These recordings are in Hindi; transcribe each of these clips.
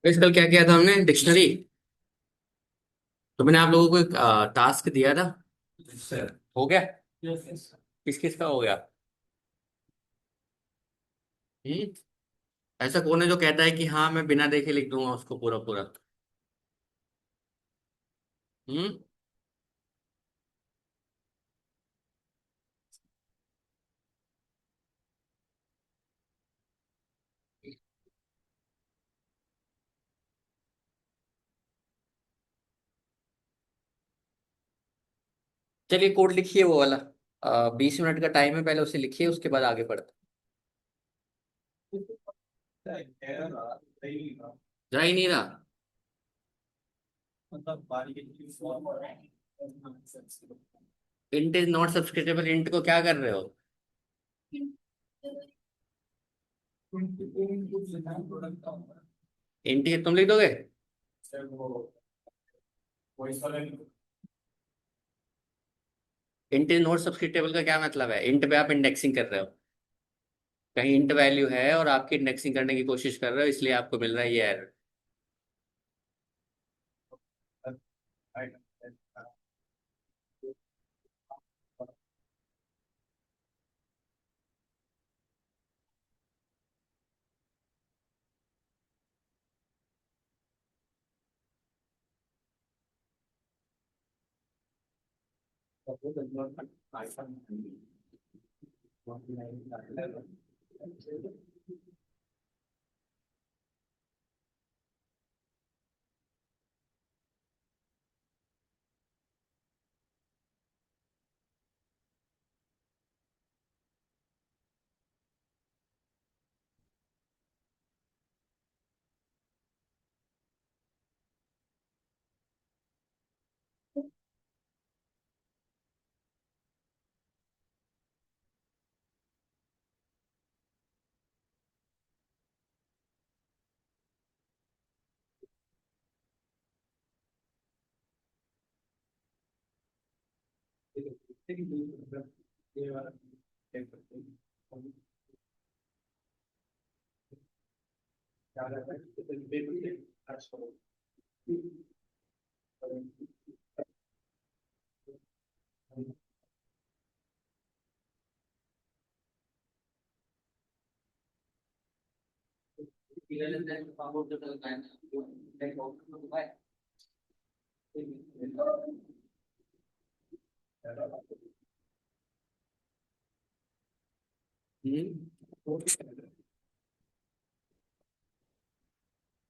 इस कल क्या किया था हमने डिक्शनरी। तो मैंने आप लोगों को एक टास्क दिया था। हो गया। किस किस का हो गया? हम्म। ऐसा कौन है जो कहता है कि हाँ मैं बिना देखे लिख दूंगा उसको पूरा पूरा? हम्म। चलिए कोड लिखिए वो वाला। 20 मिनट का टाइम है, पहले उसे लिखिए, उसके बाद आगे बढ़ते। जा ही नहीं रहा। इंट इज नॉट सब्सक्रिप्टेबल, इंट को क्या कर रहे हो? इंट ये तुम लिख दोगे? इंट इज नॉट सब्सक्रिप्टेबल का क्या मतलब है? इंट पे आप इंडेक्सिंग कर रहे हो, कहीं इंट वैल्यू है और आपकी इंडेक्सिंग करने की कोशिश कर रहे हो, इसलिए आपको मिल रहा है ये एरर।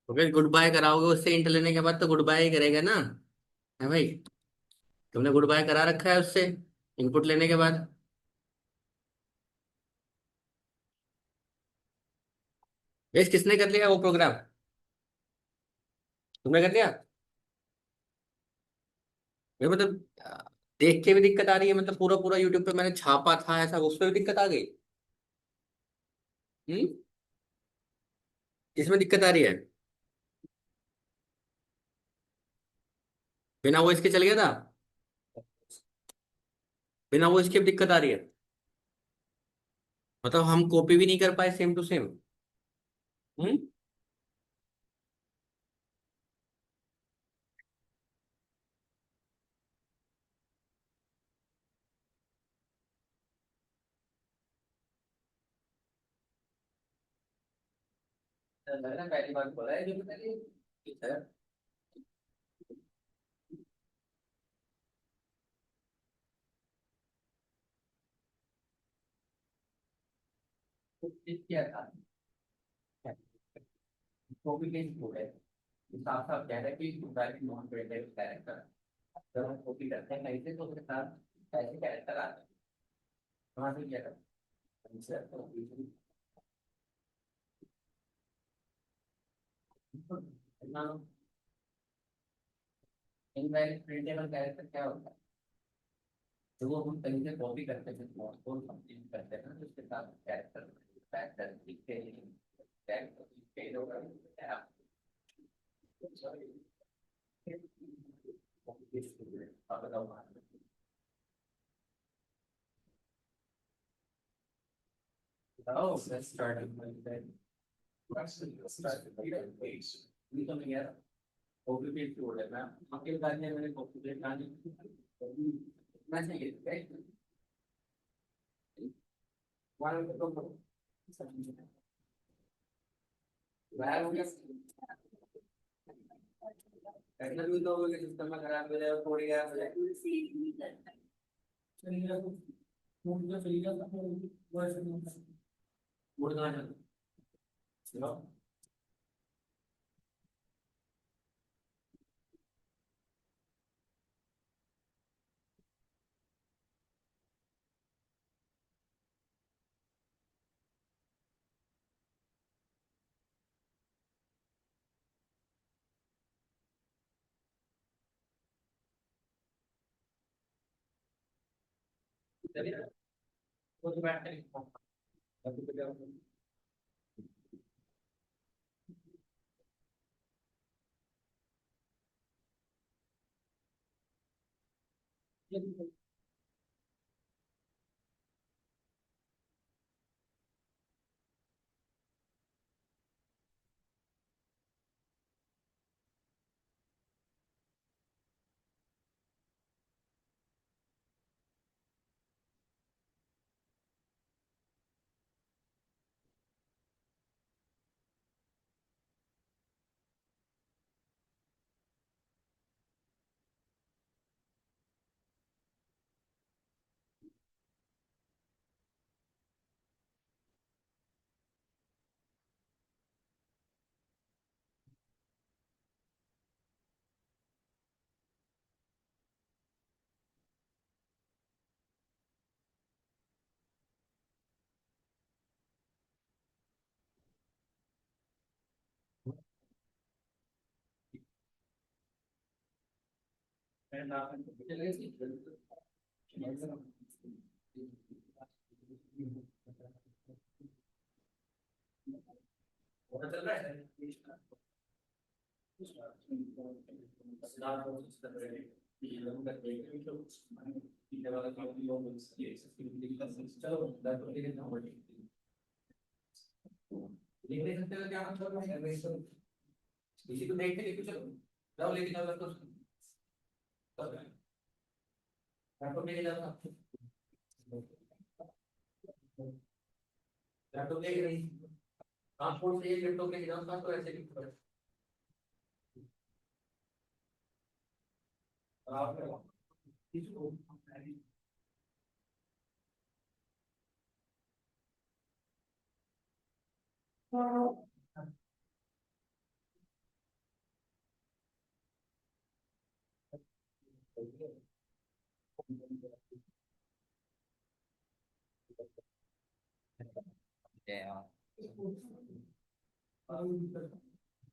तो फिर गुड बाय कराओगे उससे, इंट लेने के बाद तो गुड बाय ही करेगा ना। है भाई? तुमने गुड बाय करा रखा है उससे इनपुट लेने के बाद। वेश किसने कर लिया वो प्रोग्राम? तुमने कर लिया? ये मतलब देख के भी दिक्कत आ रही है, मतलब पूरा पूरा यूट्यूब पे मैंने छापा था ऐसा, उस पर भी दिक्कत आ गई? हम्म। किसमें दिक्कत आ रही है? बिना वो इसके चल गया था? बिना वो इसके भी दिक्कत आ रही है? मतलब हम कॉपी भी नहीं कर पाए सेम टू सेम? हम्म। लग रहा है पहली बार बोला है जो पहले। ठीक है। तो किस क्या था? कॉपी पेस्ट हो गया। साफ साफ कह रहा है कि नॉन क्रिएटिव कैरेक्टर जब हम कॉपी करते हैं कहीं से तो उसके साथ ऐसे कैरेक्टर आते हैं वहां से क्या करते हैं इनवैलिड प्रिंटेबल कैरेक्टर क्या होता है तो वो हम कहीं से कॉपी करते हैं को कंप्लीट करते हैं तो उसके साथ कैरेक्टर कैरेक्टर लिखते हैं कैरेक्टर लिखते होगा आप बताओ let's start with that. Let's start with that page. We come here. Copy paste हो रहा है आपके बाद में मैंने कॉपी पेस्ट डाली मैं चाहिए राइट वन तो वह हो गया करना भी तो होगा कि सिस्टम में खराब हो जाए और कोड गया हो जाए चलिए तो मूड तो चलिए तो मूड कहाँ जाता चलो चलिए वो तो बैठ के चल रहा है लेने सकते हो क्या मतलब है इसी को देख के लेके चलो जाओ लेके जाओ लड़को लैपटॉप लेके जाओ लैपटॉप लेके नहीं ट्रांसपोर्ट से लैपटॉप लेके जाओ तो ऐसे नहीं आप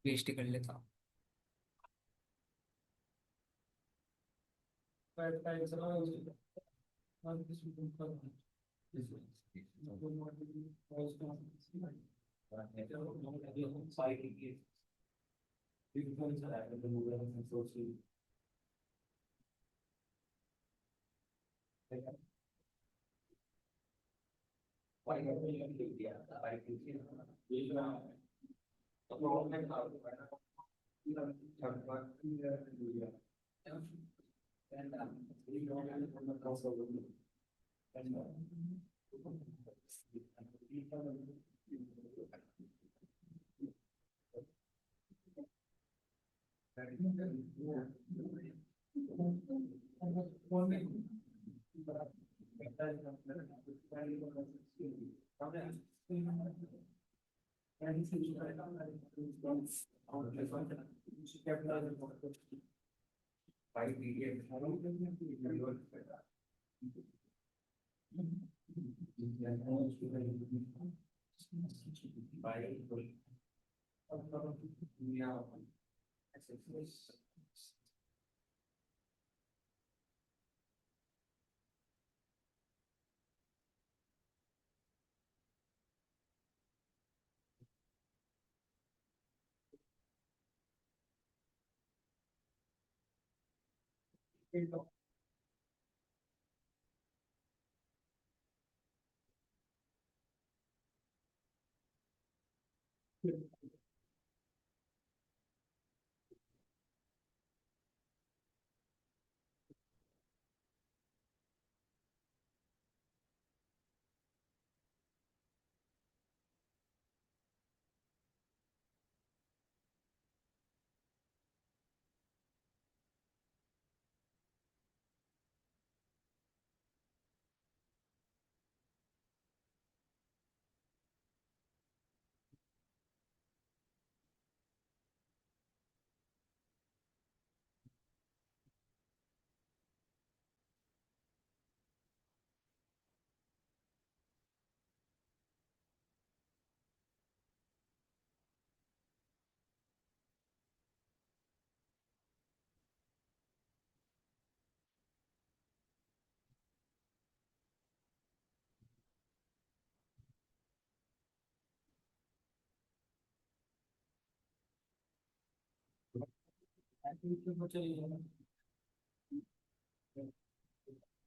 पेस्ट कर लेता By period. By yeah.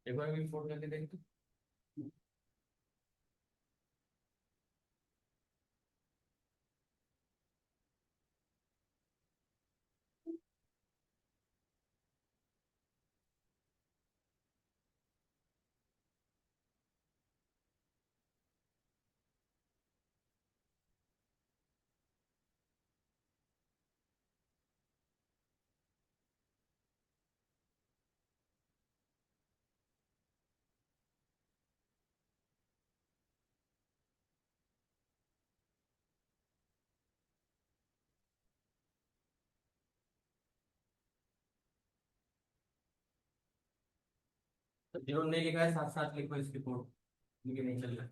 एक बार भी फोन करके देख। तो जिन्होंने नहीं लिखा है साथ साथ लिखो इस रिपोर्ट, मुझे नहीं चल रहा।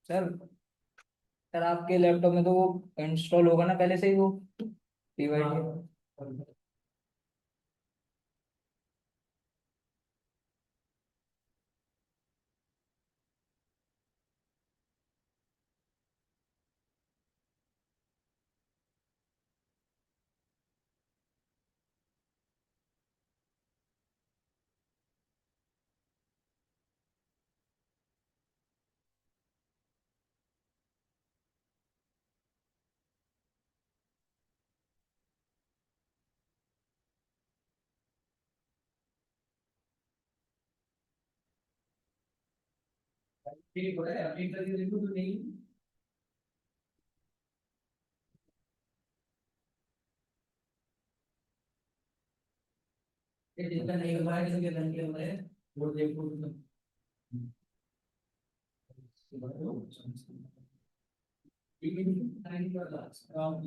चल। सर आपके लैपटॉप में तो वो इंस्टॉल होगा ना पहले से ही वो पीवाईटी। ठीक है अभी तक देखो तो नहीं। ये जितना नहीं हुआ है किसी के रन के हुए हैं, वो देखो तो। ठीक है टाइम का लास्ट काम।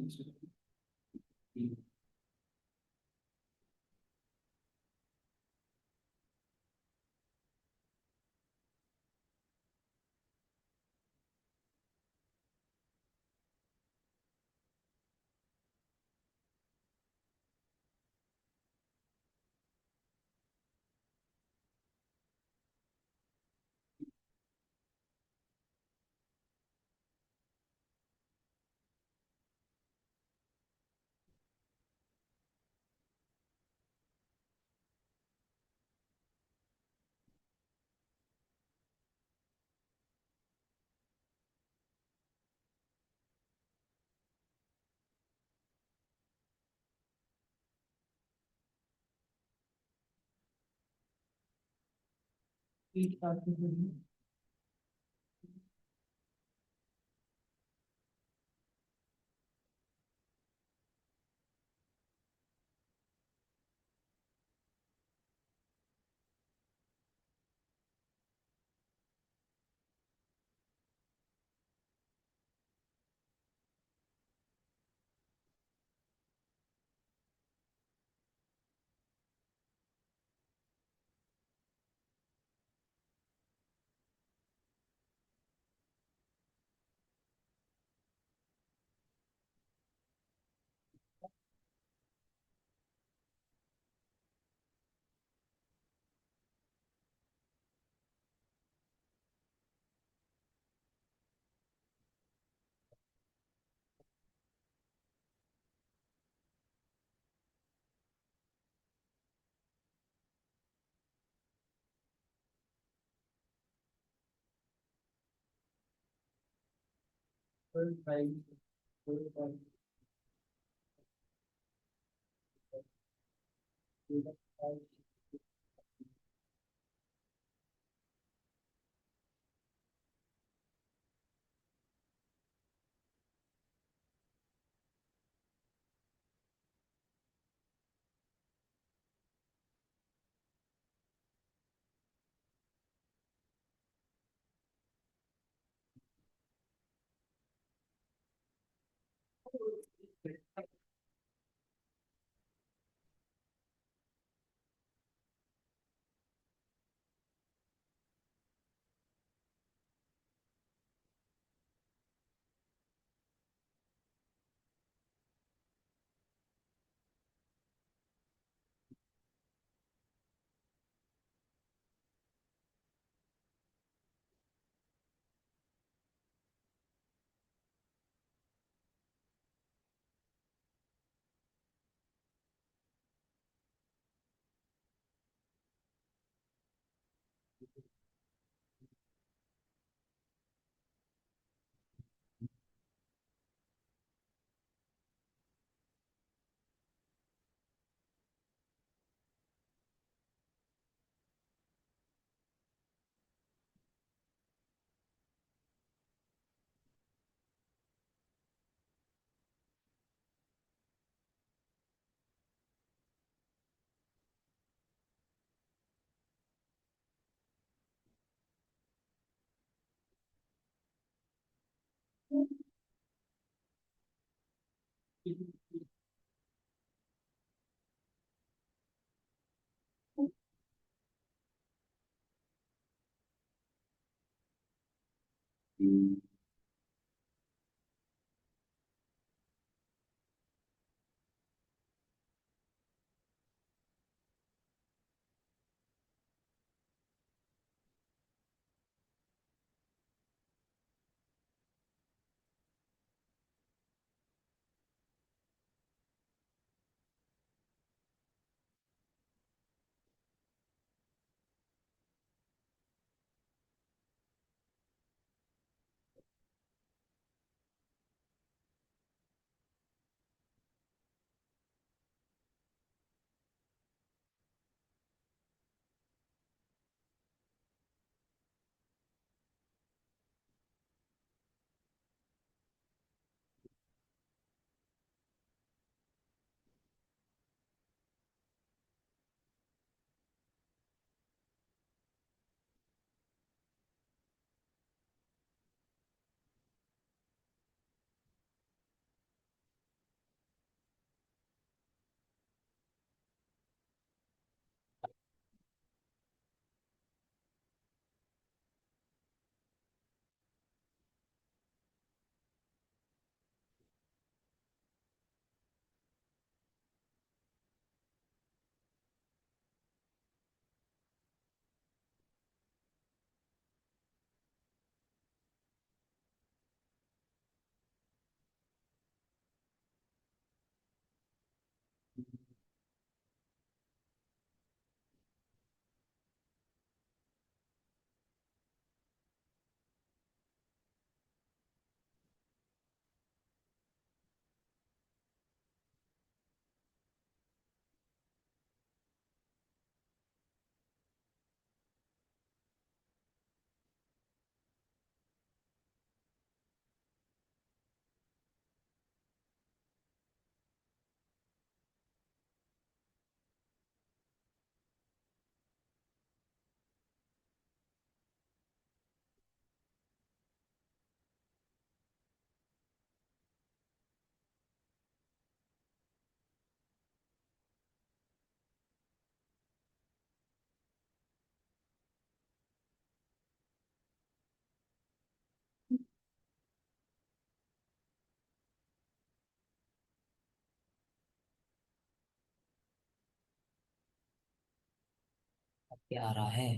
क्या आ रहा है?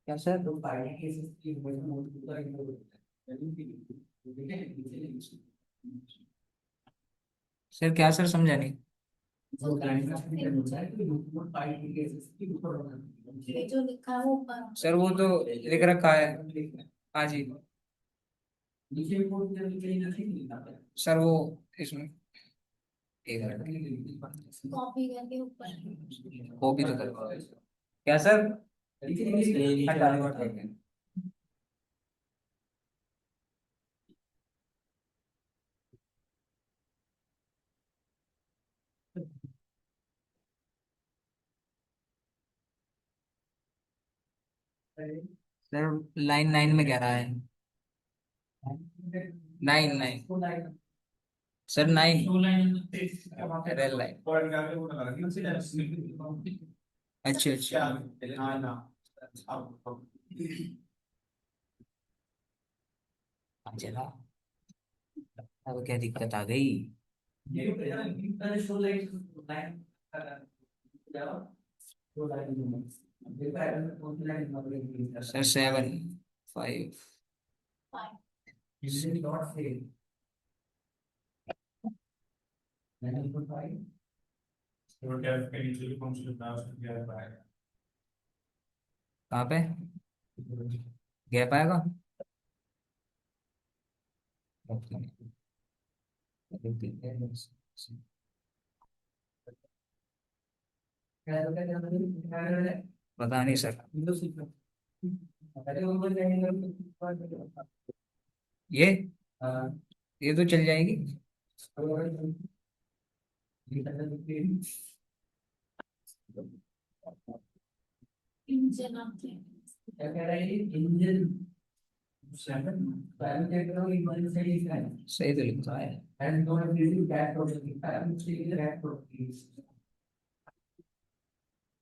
क्या सर? सर क्या सर, समझा नहीं। ये जो लिखा है वो ऊपर। सर वो तो लिख रखा है। हाँ जी। सर वो इसमें एक मिनट। कॉपी करके ऊपर। कॉपी तो कर। क्या सर? हटा दो, हटा दो। सर लाइन 9 में कह रहा है। 9 9। Sir 9 rail line. अच्छा अच्छा। चला। अब क्या दिक्कत आ गई? सर 7 5। कहाँ पे गैप आएगा? पता नहीं सर। ये ये तो चल जाएगी। इंजन आते हैं। सही तो लिखा है।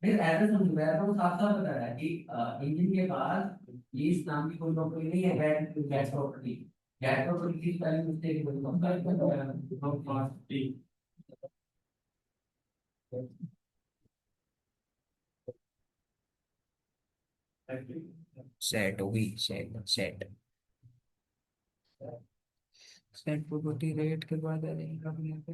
फिर ऐसा समझ तो साफ साफ बता रहा है कि इंजन के बाद ये इस नाम की कोई प्रॉपर्टी नहीं है, गैस प्रॉपर्टी। गैस प्रॉपर्टी की स्पेलिंग मिस्टेक हुई। सेट होगी, set set. Set property rate के बाद आ जाएगा अपने यहाँ पे।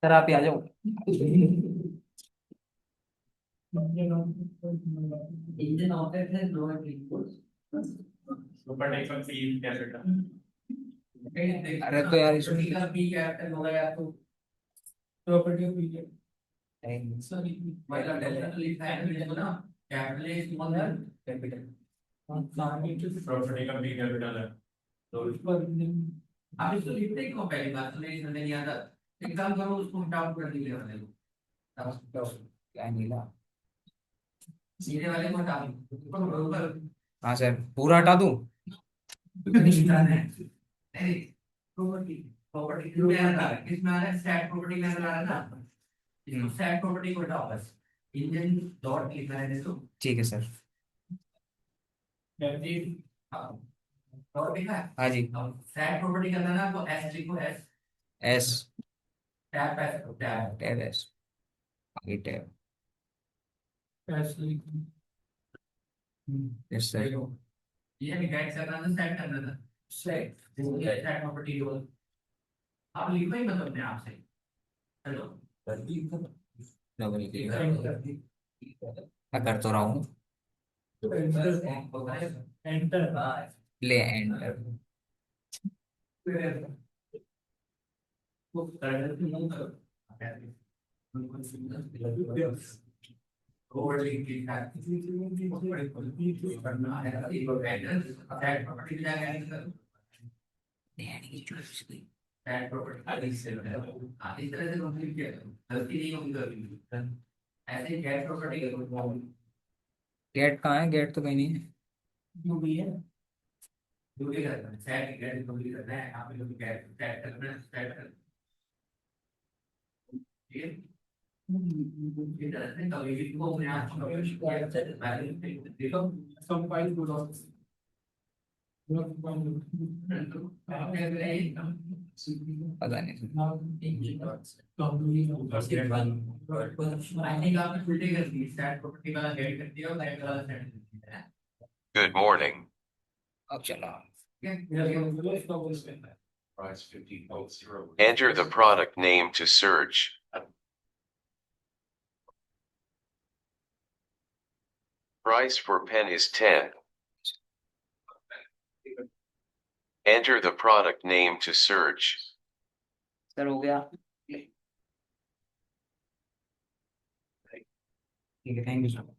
सर आप ही आ जाओ। इंजन ऑपरेट है नो अरे तो यार इसमें पी कैपिटल होगा या तो मतलब लिखा है ना, कैपिटल है स्मॉल है कैपिटल। प्रॉपर्टी का बी कैपिटल है तो आप इसको लिखते क्यों? पहली बात तो नहीं समझ नहीं आता। एक काम करो, उसको हटाओ कर दीजिए वाले को। क्या नीला? सीधे वाले को हटा दो, ऊपर ऊपर हाँ सर, पूरा हटा दूं? निशान है। नहीं, प्रॉपर्टी प्रॉपर्टी में आ रहा है, इसमें आ रहा है स्टैट प्रॉपर्टी में आ रहा है ना, इसको स्टैट प्रॉपर्टी को हटाओ बस। इंजन डॉट लिखना है इसको। ठीक है सर। हाँ, डॉट लिखा है। हाँ जी। स्टैट प्रॉपर्टी करना है ना, तो एस लिखो, S S. Tab S tab. Tab S. आगे टैब। Yes, sir. ये भी गाइड करना था, सेट करना था, सेट प्रॉपर्टी रोल आप लिखो ही मतलब अपने आप से। हेलो डबल क्लिक मैं कर तो रहा हूँ। एंटर ले एंटर। वो कर मूव करो ओवरलिंक की है करना है एक एड्रेस सेट प्रॉपर्टी क्या है डैडी की चॉइस की सेट प्रॉपर्टी इस तरह से कंप्लीट किया गलती नहीं होगी कभी ऐसे गेट प्रॉपर्टी करो गेट कहाँ है? गेट तो कहीं नहीं है। जो भी है जो भी करना है सेट गेट कंप्लीट करना है आप लोग गेट सेट करना है सेट करना है इधर से कभी भी को अपने आप देखो कंपाइल बोलो पता नहीं। Good morning. अब चला। Enter the product name to search. Price for pen is 10. Enter the product name to search. Sir हो गया। ठीक है, thank you sir.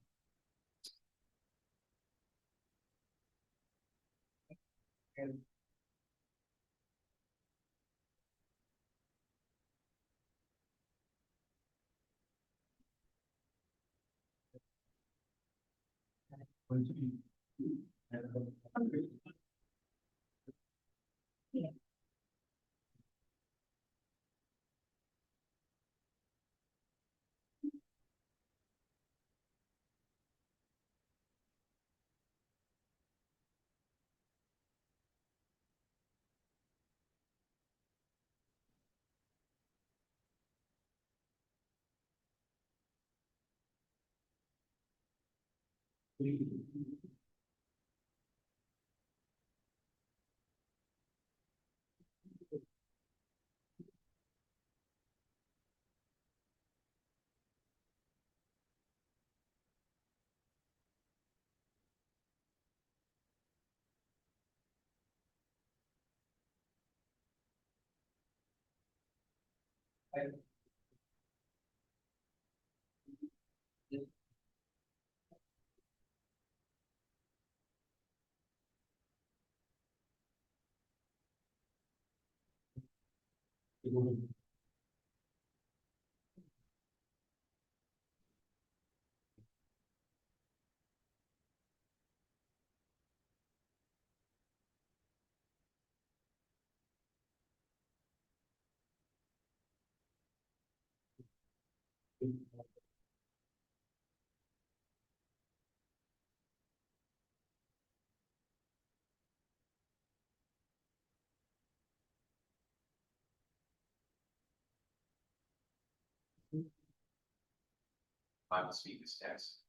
I will speak this test.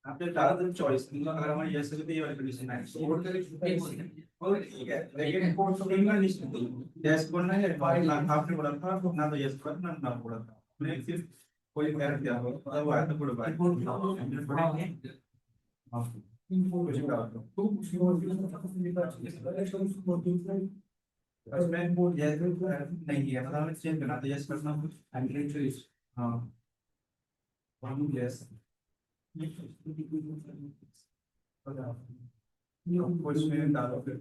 आपने डाला था चॉइस अगर हमारी यस है तो ये वाली कंडीशन है सपोर्ट करें और ठीक है लेकिन रिपोर्ट तो नहीं करनी चाहिए यस बोलना है आपने बोला था ना तो यस बोलना ना बोला था मैं सिर्फ कोई गैर दिया हो मतलब वो आया था बोला भाई हां कुछ डाल दो बस मैं वो यस नहीं है मतलब चेंज करना था यस करना एंट्री हां हम यस क्वेश्चन डालो फिर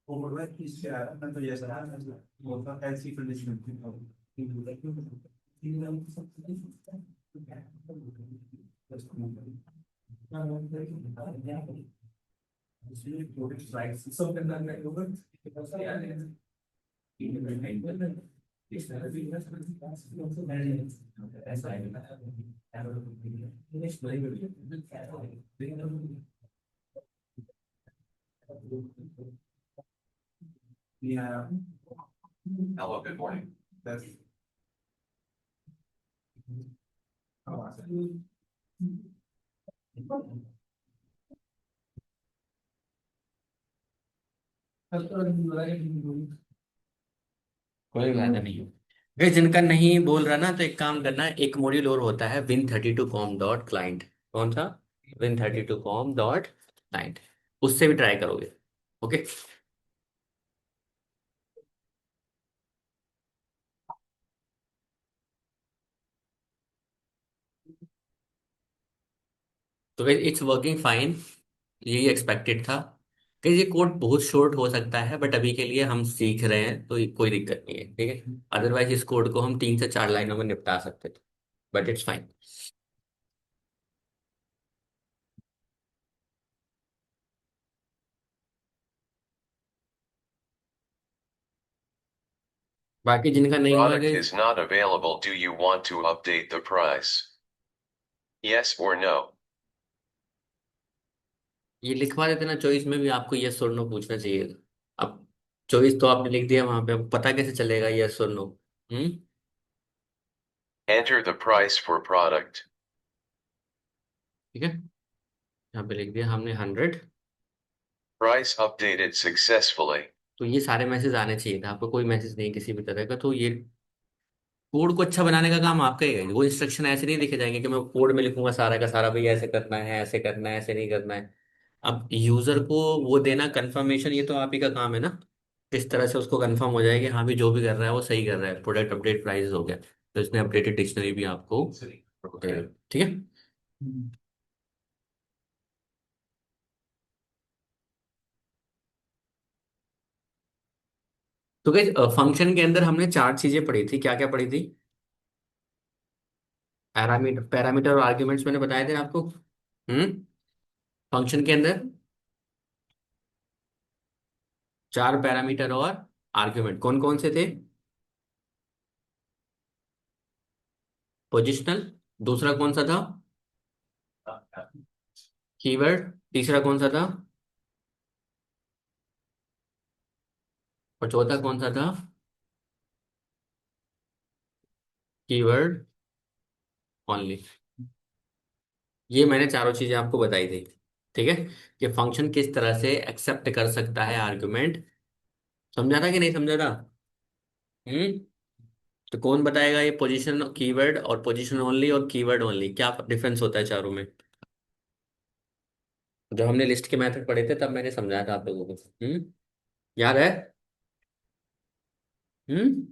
ओवरलैप इससे आ रहा है तो ये सारा होता है ऐसी कंडीशन इसलिए प्रोडक्ट प्राइस सब करना है Hello, good morning. कोई बात नहीं। गाइस जिनका नहीं बोल रहा ना, तो एक काम करना, एक मॉड्यूल और होता है win32com.client। कौन सा? win32com.client। उससे भी ट्राई करोगे। ओके। तो गाइस इट्स वर्किंग फाइन। यही एक्सपेक्टेड था। गाइस ये कोड बहुत शॉर्ट हो सकता है, बट अभी के लिए हम सीख रहे हैं, तो ये कोई दिक्कत नहीं है, ठीक है। अदरवाइज इस कोड को हम 3 से 4 लाइनों में निपटा सकते थे, बट इट्स फाइन। बाकी जिनका नहीं हुआ Product guys, is not available. Do you want to update the price? Yes or no? ये लिखवा देते ना चॉइस में भी, आपको यस और नो पूछना चाहिए था। अब चॉइस तो आपने लिख दिया वहां पे, अब पता कैसे चलेगा यस और नो? हम्म। Enter the price for product. ठीक है, यहाँ पे लिख दिया हमने 100। Price updated successfully. तो ये सारे मैसेज आने चाहिए था, आपको कोई मैसेज नहीं किसी भी तरह का। तो ये कोड को अच्छा बनाने का काम आपका ही है। वो इंस्ट्रक्शन ऐसे नहीं लिखे जाएंगे कि मैं कोड में लिखूंगा सारा का सारा, भाई ऐसे करना है, ऐसे करना है, ऐसे नहीं करना है। अब यूजर को वो देना कंफर्मेशन, ये तो आप ही का काम है ना। किस तरह से उसको कंफर्म हो जाएगा कि हाँ भी जो भी कर रहा है वो सही कर रहा है। प्रोडक्ट अपडेट प्राइस हो गया, तो इसने अपडेटेड डिक्शनरी भी आपको ठीक है। तो गाइस फंक्शन के अंदर हमने 4 चीजें पढ़ी थी, क्या क्या पढ़ी थी? पैरामीटर, पैरामीटर और आर्ग्यूमेंट्स मैंने बताए थे आपको। हम्म। फंक्शन के अंदर 4 पैरामीटर और आर्ग्यूमेंट कौन कौन से थे? पोजिशनल, दूसरा कौन सा था? कीवर्ड, तीसरा कौन सा था? और चौथा कौन सा था? Keyword only. ये मैंने चारों चीजें आपको बताई थी, ठीक है। कि फंक्शन किस तरह से एक्सेप्ट कर सकता है आर्गुमेंट। समझा था कि नहीं समझा था? हम्म। तो कौन बताएगा ये पोजीशन कीवर्ड और पोजीशन ओनली और कीवर्ड ओनली क्या डिफरेंस होता है चारों में? जब हमने लिस्ट के मेथड पढ़े थे तब मैंने समझाया था आप लोगों को। याद है? हम्म।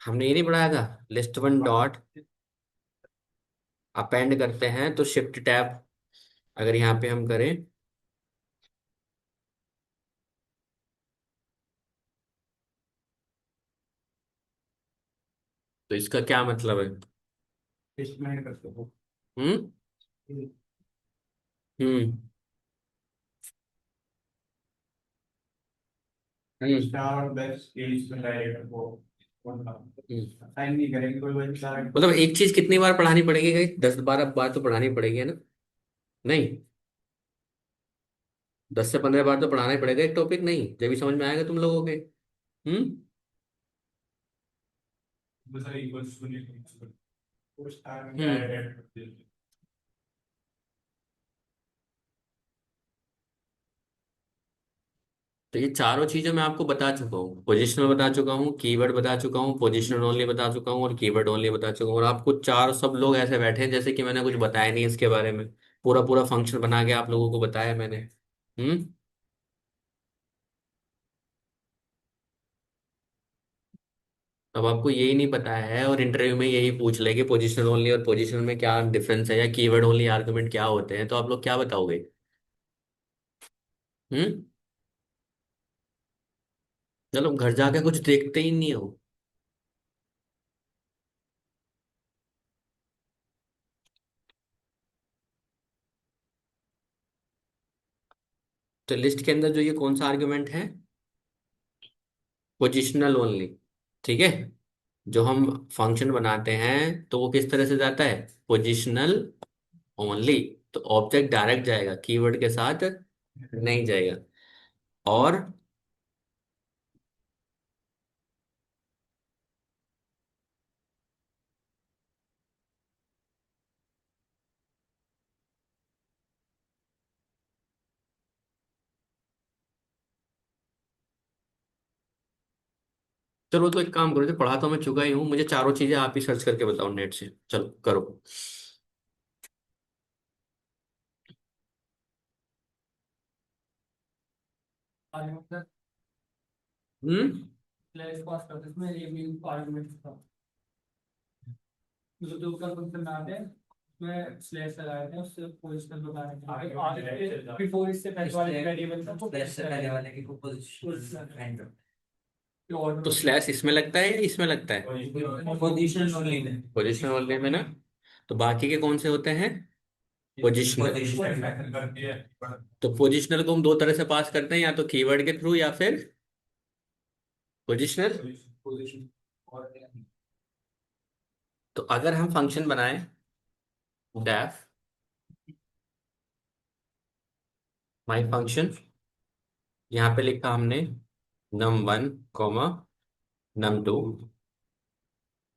हमने ये नहीं पढ़ाया था? लिस्ट वन डॉट अपेंड करते हैं तो शिफ्ट टैब अगर यहाँ पे हम करें, तो इसका क्या मतलब है? हम्म। हम्म। साइन नहीं करेंगे कोई वही सारा, मतलब एक चीज कितनी बार पढ़ानी पड़ेगी गाइस? 10-12 बार तो पढ़ानी पड़ेगी, है ना? नहीं, 10 से 15 बार तो पढ़ाना ही पड़ेगा एक टॉपिक, नहीं जब भी समझ में आएगा तुम लोगों के। हम्म। हम्म। तो ये चारों चीजें मैं आपको बता चुका हूँ। पोजिशनल बता चुका हूँ, कीवर्ड बता चुका हूँ, पोजिशनल ओनली बता चुका हूँ और कीवर्ड ओनली बता चुका हूँ। और आपको चार सब लोग ऐसे बैठे हैं जैसे कि मैंने कुछ बताया नहीं इसके बारे में। पूरा पूरा फंक्शन बना के आप लोगों को बताया मैंने। हम्म। अब आपको यही नहीं पता है और इंटरव्यू में यही पूछ ले कि पोजिशनल ओनली और पोजिशनल में क्या डिफरेंस है, या कीवर्ड ओनली आर्गुमेंट क्या होते हैं, तो आप लोग क्या बताओगे? हम्म। चलो घर जाके कुछ देखते ही नहीं हो। तो लिस्ट के अंदर जो ये कौन सा आर्ग्यूमेंट है, पोजिशनल ओनली, ठीक है। जो हम फंक्शन बनाते हैं तो वो किस तरह से जाता है, पोजिशनल ओनली। तो ऑब्जेक्ट डायरेक्ट जाएगा, कीवर्ड के साथ नहीं जाएगा। और चलो, तो एक काम करो, जो पढ़ा तो मैं चुका ही हूँ, मुझे चारों चीजें आप ही सर्च करके बताओ नेट से, चलो करो। हम्म। स्लैश पास करते हैं, इसमें ये भी आर्गुमेंट था, जो जो का फंक्शन आते हैं उसमें स्लैश लगाए थे, उससे पोजीशनल बताने के लिए आगे बिफोर इससे पहले वाले वेरिएबल का स्लैश से पहले वाले की पोजीशन तो स्लैश इसमें लगता है या इसमें लगता है, पोजीशन ओनली में। पोजिशनल ओनली में ना। तो बाकी के कौन से होते हैं, पोजिशनल। तो पोजिशनल को हम दो तरह से पास करते हैं, या तो कीवर्ड के थ्रू या फिर पोजिशनल। तो अगर हम फंक्शन बनाएं डेफ माई फंक्शन, यहाँ पे लिखा हमने num1 कॉमा num2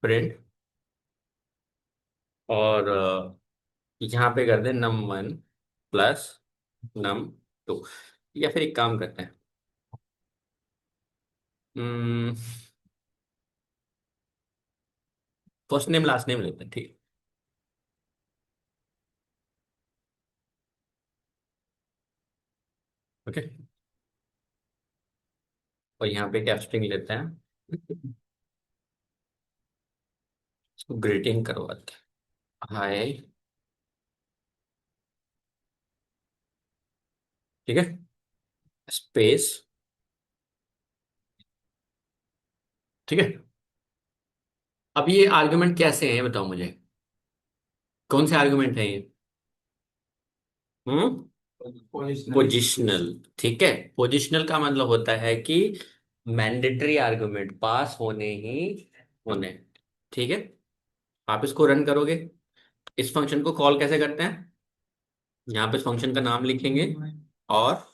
प्रिंट, और यहाँ पे कर दें num1 प्लस num2। या फिर एक काम करते हैं, फर्स्ट नेम लास्ट नेम लेते हैं, ठीक। ओके, और यहाँ पे कैप स्ट्रिंग लेते हैं, इसको ग्रीटिंग करवाते हैं, हाय, ठीक है, स्पेस, ठीक है। अब ये आर्गुमेंट कैसे हैं, ये बताओ मुझे, कौन से आर्गुमेंट है ये। हम्म, पोजिशनल, ठीक है। पोजिशनल का मतलब होता है कि मैंडेटरी आर्गुमेंट पास होने ही होने, ठीक है। आप इसको रन करोगे, इस फंक्शन को कॉल कैसे करते हैं, यहाँ पे इस फंक्शन का नाम लिखेंगे, और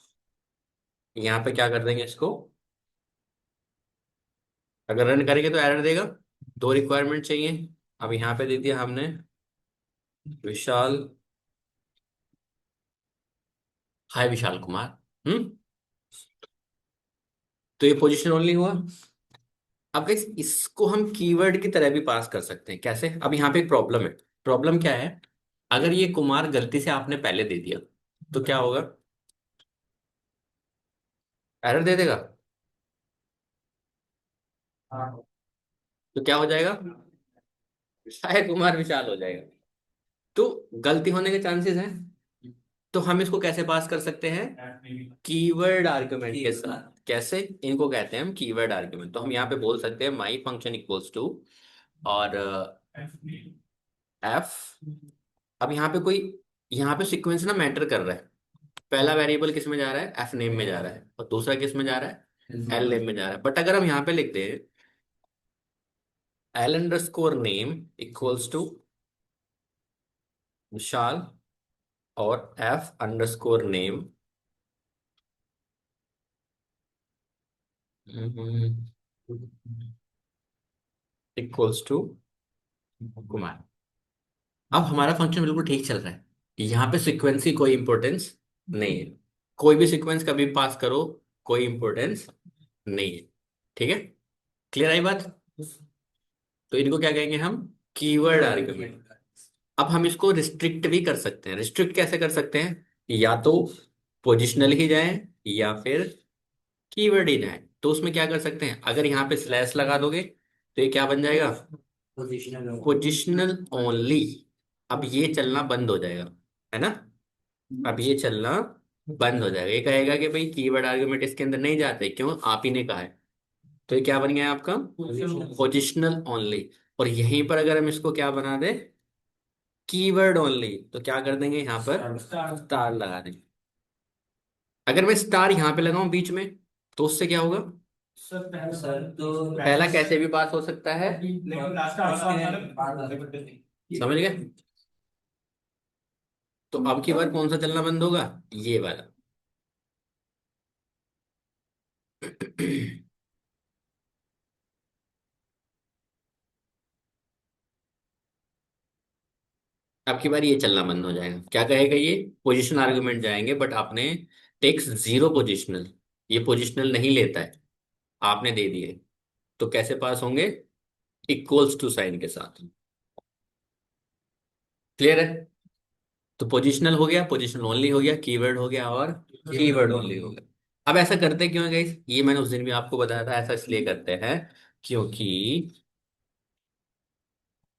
यहाँ पे क्या कर देंगे इसको, अगर रन करेंगे तो एरर देगा। दो रिक्वायरमेंट चाहिए, अब यहाँ पे दे दिया हमने विशाल, हाय विशाल कुमार। हम्म, तो ये पोजीशन ओनली हुआ। अब गाइस इसको हम कीवर्ड की तरह भी पास कर सकते हैं, कैसे, अब यहाँ पे एक प्रॉब्लम है। प्रॉब्लम क्या है, अगर ये कुमार गलती से आपने पहले दे दिया तो क्या होगा, एरर दे देगा। तो क्या हो जाएगा, शायद कुमार विशाल हो जाएगा। तो गलती होने के चांसेस हैं। तो हम इसको कैसे पास कर सकते हैं, कीवर्ड आर्गुमेंट के साथ। कैसे, इनको कहते हैं हम कीवर्ड आर्गुमेंट। तो हम यहाँ पे बोल सकते हैं माई फंक्शन इक्वल्स टू, और एफ। अब यहाँ पे कोई, यहाँ पे सीक्वेंस ना मैटर कर रहा है। पहला वेरिएबल किस में जा रहा है, एफ नेम में जा रहा है, और दूसरा किस में जा रहा है, एल नेम में जा रहा है। बट अगर हम यहाँ पे लिख दें L underscore name equals to Vishal, और F underscore name equals to Kumar, अब हमारा फंक्शन बिल्कुल ठीक चल रहा है। यहाँ पे सीक्वेंस की कोई इंपॉर्टेंस नहीं है, कोई भी सीक्वेंस कभी पास करो, कोई इंपॉर्टेंस नहीं है, ठीक है। क्लियर आई बात। तो इनको क्या कहेंगे हम, कीवर्ड आर्गुमेंट। अब हम इसको रिस्ट्रिक्ट भी कर सकते हैं। रिस्ट्रिक्ट कैसे कर सकते हैं, या तो पोजिशनल ही जाए या फिर कीवर्ड ही जाए। तो उसमें क्या कर सकते हैं, अगर यहाँ पे स्लैश लगा दोगे तो ये क्या बन जाएगा, पोजिशनल ओनली। अब ये चलना बंद हो जाएगा, है ना। अब ये चलना बंद हो जाएगा, ये कहेगा कि भाई कीवर्ड आर्गुमेंट इसके अंदर नहीं जाते, क्यों, आप ही ने कहा है। तो ये क्या बन गया आपका, पोजिशनल ओनली। और यहीं पर अगर हम इसको क्या बना दें, कीवर्ड ओनली, तो क्या कर देंगे, यहाँ पर स्टार लगा देंगे। अगर मैं स्टार यहाँ पे लगाऊं बीच में तो उससे क्या होगा? सर पहला सर तो पहला कैसे भी पास हो सकता है, लेकिन लास्ट समझ गए? तो अब की बार कौन सा चलना बंद होगा? ये वाला। अब की बार ये चलना बंद हो जाएगा। क्या कहेगा ये? पोजीशन आर्गुमेंट जाएंगे, बट आपने टेक्स जीरो पोजिशनल, ये पोजिशनल नहीं लेता है, आपने दे दिए। तो कैसे पास होंगे? इक्वल्स टू साइन के साथ। क्लियर है? तो पोजिशनल हो गया, पोजिशनल ओनली हो गया, कीवर्ड हो गया, और कीवर्ड ओनली हो गया। अब ऐसा करते क्यों है गाइस? ये मैंने उस दिन भी आपको बताया था, ऐसा इसलिए करते हैं क्योंकि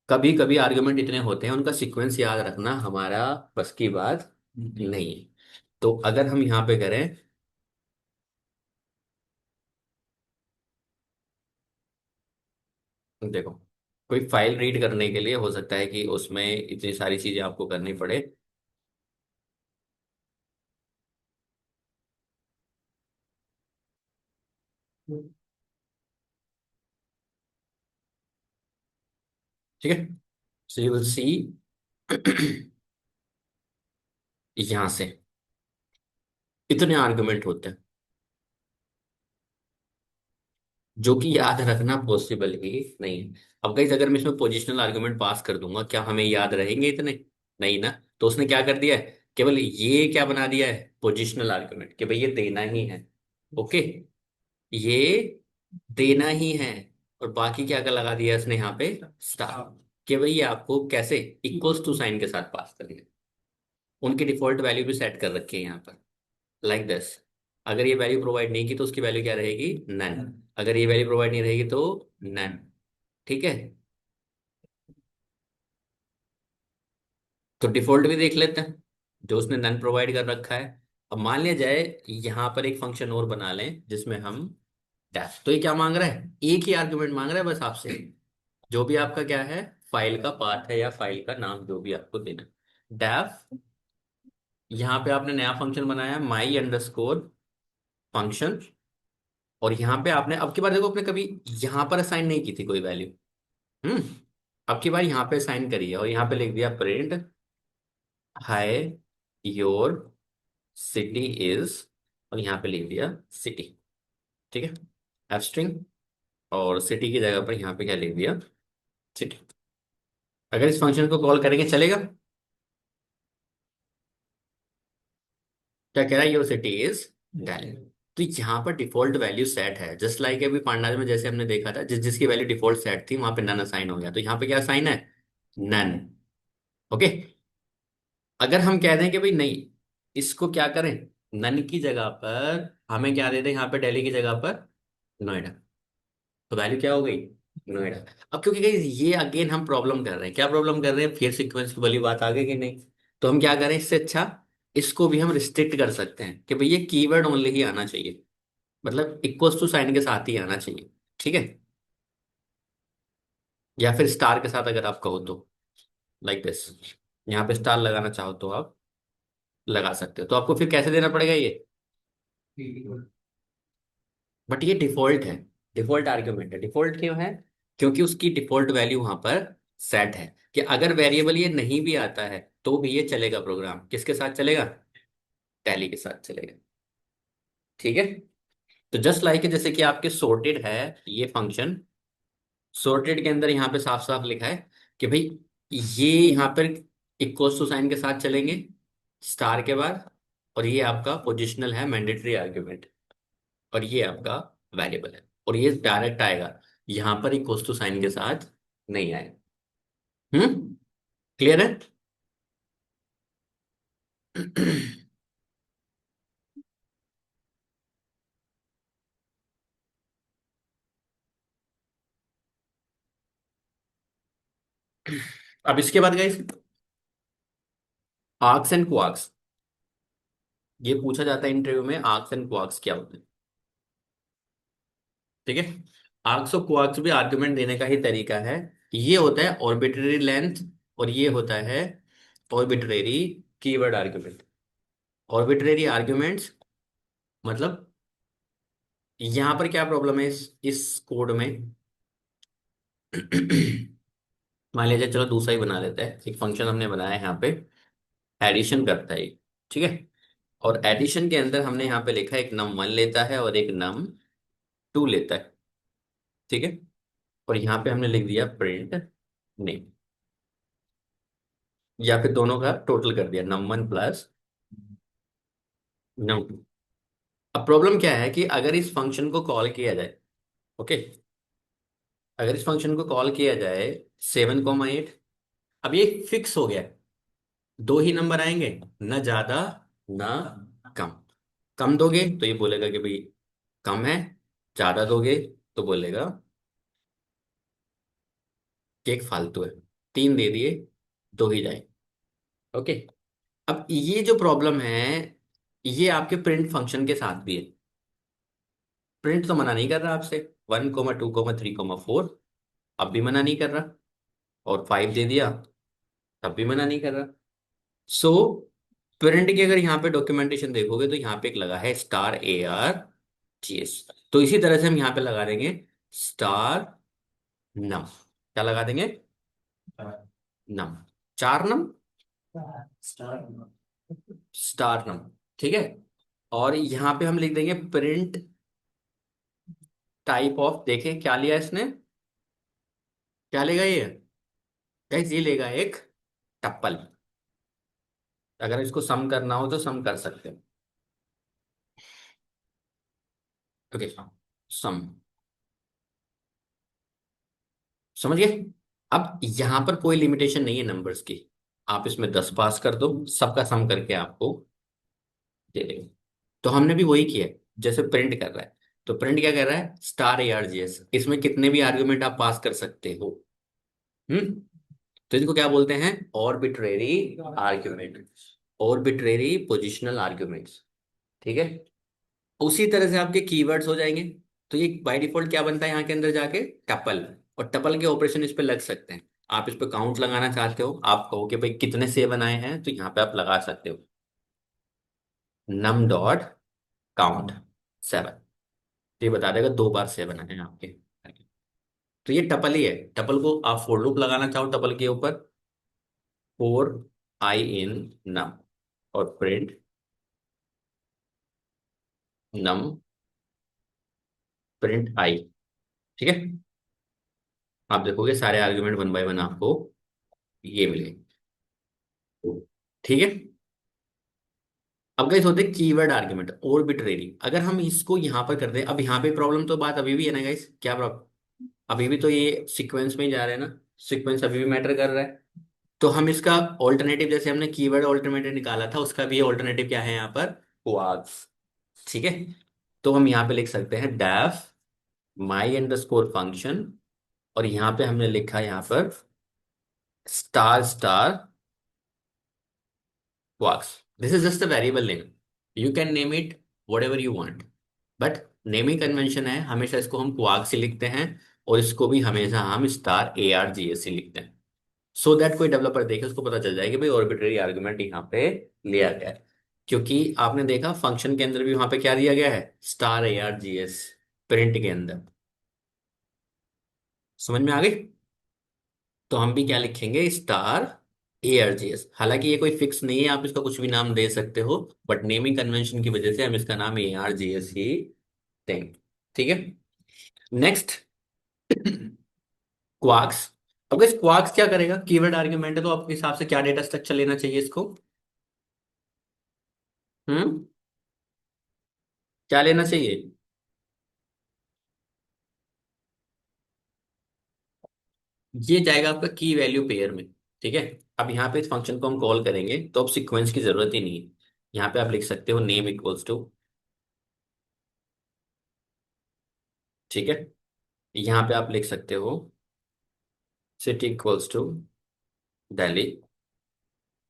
कभी कभी आर्गुमेंट इतने होते हैं, उनका सीक्वेंस याद रखना हमारा बस की बात नहीं है। तो अगर हम यहाँ पे करें, देखो, कोई फाइल रीड करने के लिए हो सकता है कि उसमें इतनी सारी चीजें आपको करनी पड़े। ठीक है, सो यू विल सी यहां से इतने आर्गुमेंट होते हैं जो कि याद रखना पॉसिबल ही नहीं है। अब गाइस अगर मैं इसमें पोजिशनल आर्गुमेंट पास कर दूंगा, क्या हमें याद रहेंगे इतने? नहीं ना। तो उसने क्या कर दिया है, केवल ये क्या बना दिया है, पोजिशनल आर्गुमेंट, कि भाई ये देना ही है। ओके, ये देना ही है। और बाकी क्या क्या लगा दिया इसने यहाँ पे? स्टार। कि भाई ये आपको कैसे इक्वल्स टू साइन के साथ पास करेंगे। उनकी डिफॉल्ट वैल्यू भी सेट कर रखी है यहाँ पर, लाइक दिस। अगर ये वैल्यू प्रोवाइड नहीं की तो उसकी वैल्यू क्या रहेगी? नन। अगर ये वैल्यू प्रोवाइड नहीं रहेगी तो नन। ठीक है, तो डिफॉल्ट भी देख लेते हैं जो उसने नन प्रोवाइड कर रखा है। अब मान लिया जाए यहाँ पर एक फंक्शन और बना लें जिसमें हम डैश, तो ये क्या मांग रहा है? एक ही आर्गुमेंट मांग रहा है बस आपसे, जो भी आपका क्या है, फाइल का पाथ है या फाइल का नाम जो भी आपको देना। डेफ, यहाँ पे आपने नया फंक्शन बनाया माई अंडरस्कोर फंक्शन, और यहाँ पे आपने अब की बार देखो, आपने कभी यहाँ पर असाइन नहीं की थी कोई वैल्यू। हम्म, अब की बार यहाँ पे असाइन करी है और यहाँ पे लिख दिया print hi your city is, और यहाँ पे लिख दिया सिटी। ठीक है, एफ स्ट्रिंग, और सिटी की जगह पर यहाँ पे क्या लिख दिया? सिटी। अगर इस फंक्शन को कॉल करेंगे चलेगा? क्या कह रहा है? Your city is Delhi. तो यहाँ पर डिफॉल्ट वैल्यू सेट है, जस्ट लाइक अभी पांडाज में जैसे हमने देखा था, जिसकी वैल्यू डिफॉल्ट सेट थी वहां पे नन असाइन हो गया, तो यहाँ पे क्या असाइन है? नन। ओके, अगर हम कह दें कि भाई नहीं, इसको क्या करें, नन की जगह पर हमें क्या दे दें, यहाँ पे दिल्ली की जगह पर नोएडा, तो वैल्यू क्या हो गई? नोएडा। अब क्योंकि guys ये अगेन हम प्रॉब्लम कर रहे हैं, क्या प्रॉब्लम कर रहे हैं, फिर सीक्वेंस की वाली बात आ गई कि नहीं? तो हम क्या करें इससे अच्छा, इसको भी हम रिस्ट्रिक्ट कर सकते हैं कि भाई ये कीवर्ड ओनली ही आना चाहिए, मतलब इक्वल्स टू साइन के साथ ही आना चाहिए। ठीक है, या फिर स्टार के साथ अगर आप कहो तो, लाइक दिस, यहाँ पे स्टार लगाना चाहो तो आप लगा सकते हो। तो आपको फिर कैसे देना पड़ेगा ये? बट ये डिफॉल्ट है, डिफॉल्ट आर्ग्यूमेंट है। डिफॉल्ट क्यों है? क्योंकि उसकी डिफॉल्ट वैल्यू वहां पर सेट है कि अगर वेरिएबल ये नहीं भी आता है तो भी ये चलेगा, प्रोग्राम किसके साथ चलेगा? टैली के साथ चलेगा। ठीक है, तो जस्ट लाइक जैसे कि आपके सॉर्टेड है ये फंक्शन, सॉर्टेड के अंदर यहाँ पे साफ साफ लिखा है कि भाई ये यहाँ पर इक्वल्स टू साइन के साथ चलेंगे स्टार के बाद, और ये आपका पोजिशनल है मैंडेटरी आर्ग्यूमेंट, और ये आपका वेरिएबल है, और ये डायरेक्ट आएगा, यहाँ पर इक्वल्स टू साइन के साथ नहीं आएगा। क्लियर है? अब इसके बाद गाइस, आर्क्स एंड क्वार्क्स, ये पूछा जाता है इंटरव्यू में, आर्क्स एंड क्वार्क्स क्या होते हैं? ठीक है, आर्क्स और क्वार्क्स भी आर्गुमेंट देने का ही तरीका है। ये होता है ऑर्बिट्ररी लेंथ, और ये होता है ऑर्बिट्ररी कीवर्ड आर्गुमेंट। ऑर्बिट्ररी आर्ग्यूमेंट्स मतलब यहां पर क्या प्रॉब्लम है इस कोड में? मान लीजिए, चलो दूसरा ही बना लेते हैं। एक फंक्शन हमने बनाया है यहाँ पे, एडिशन करता है ये, ठीक है। और एडिशन के अंदर हमने यहाँ पे लिखा है एक num1 लेता है और एक num2 लेता है, ठीक है। और यहाँ पे हमने लिख दिया प्रिंट नेम, या फिर दोनों का टोटल कर दिया num1 प्लस num2। अब प्रॉब्लम क्या है कि अगर इस फंक्शन को कॉल किया जाए, ओके, अगर इस फंक्शन को कॉल किया जाए 7,8, अब ये फिक्स हो गया है, दो ही नंबर आएंगे, न ज्यादा न कम। कम दोगे तो ये बोलेगा कि भाई कम है, ज्यादा दोगे तो बोलेगा कि एक फालतू है। तीन दे दिए, दो ही जाए, ओके। अब ये जो प्रॉब्लम है, ये आपके प्रिंट फंक्शन के साथ भी है। प्रिंट तो मना नहीं कर रहा आपसे, 1,2,3,4 अब भी मना नहीं कर रहा, और 5 दे दिया तब भी मना नहीं कर रहा। सो प्रिंट की अगर यहाँ पे डॉक्यूमेंटेशन देखोगे तो यहाँ पे एक लगा है STAR GS। तो इसी तरह से हम यहाँ पे लगा देंगे स्टार नम। क्या लगा देंगे? नम, चार नम, स्टार नम, ठीक है। और यहाँ पे हम लिख देंगे प्रिंट टाइप ऑफ, देखें क्या लिया इसने, क्या लेगा ये? गाइस ये लेगा एक टप्पल। अगर इसको सम करना हो तो सम कर सकते हैं, ओके। सम, समझ गए? अब यहां पर कोई लिमिटेशन नहीं है नंबर्स की, आप इसमें 10 पास कर दो, सबका सम करके आपको दे देगा। तो हमने भी वही किया है, जैसे प्रिंट कर रहा है, तो प्रिंट क्या कर रहा है, STAR ARGS, इसमें कितने भी आर्गुमेंट आप पास कर सकते हो। हम्म। तो इनको क्या बोलते हैं, arbitrary argument, arbitrary positional arguments, ठीक है। उसी तरह से आपके कीवर्ड्स हो जाएंगे। तो ये बाय डिफॉल्ट क्या बनता है यहाँ के अंदर जाके, टपल। और टपल के ऑपरेशन इस पे लग सकते हैं। आप इस पे काउंट लगाना चाहते हो, आप कहो कि भाई कितने सेव बनाए हैं, तो यहाँ पे आप लगा सकते हो num.count 7, ये बता देगा 2 बार सेव बनाए हैं आपके। तो ये टपल ही है। टपल को आप फॉर लूप लगाना चाहो टपल के ऊपर, फोर आई इन नम, और प्रिंट नम प्रिंट आई, ठीक है। आप देखोगे सारे आर्ग्यूमेंट 1 बाय 1 आपको ये मिले, ठीक है। अब गाइस होते हैं कीवर्ड आर्ग्यूमेंट, ऑर्बिट्रेरी। अगर हम इसको यहाँ पर कर दें, अब यहाँ पे प्रॉब्लम तो बात अभी भी है ना गाइस, क्या प्रॉब्लम? अभी भी तो ये सीक्वेंस में ही जा रहे हैं ना, सीक्वेंस अभी भी मैटर कर रहा है। तो हम इसका ऑल्टरनेटिव, जैसे हमने कीवर्ड ऑल्टरनेटिव निकाला था, उसका भी ऑल्टरनेटिव क्या है यहाँ पर, क्वाड्स, ठीक है। तो हम यहाँ पे लिख सकते हैं डेफ माई अंडरस्कोर फंक्शन, और यहाँ पे हमने लिखा यहाँ पर star star quarks. This is just a variable name, you can name it what ever you want, but naming convention है हमेशा इसको हम क्वार्क से लिखते हैं, और इसको भी हमेशा हम STAR ARGS से लिखते हैं, सो दैट कोई डेवलपर देखे उसको पता चल जाए कि भाई ऑर्बिट्ररी आर्गुमेंट यहाँ पे लिया गया है। क्योंकि आपने देखा फंक्शन के अंदर भी वहां पे क्या दिया गया है, STAR ARGS, प्रिंट के अंदर। समझ में आ गई? तो हम भी क्या लिखेंगे, STAR ARGS। हालांकि ये कोई फिक्स नहीं है, आप इसका कुछ भी नाम दे सकते हो, बट नेमिंग कन्वेंशन की वजह से हम इसका नाम ARGS ही देंगे, ठीक है। Next, quarks. अब इस क्वार्क्स क्या करेगा, कीवर्ड आर्ग्यूमेंट है, तो आपके हिसाब से क्या डेटा स्ट्रक्चर लेना चाहिए इसको? हम्म, क्या लेना चाहिए? ये जाएगा आपका की वैल्यू पेयर में, ठीक है। अब यहाँ पे इस फंक्शन को हम कॉल करेंगे तो अब सीक्वेंस की जरूरत ही नहीं है। यहाँ पे आप लिख सकते हो नेम इक्वल्स टू, ठीक है। यहाँ पे आप लिख सकते हो सिटी इक्वल्स टू दिल्ली,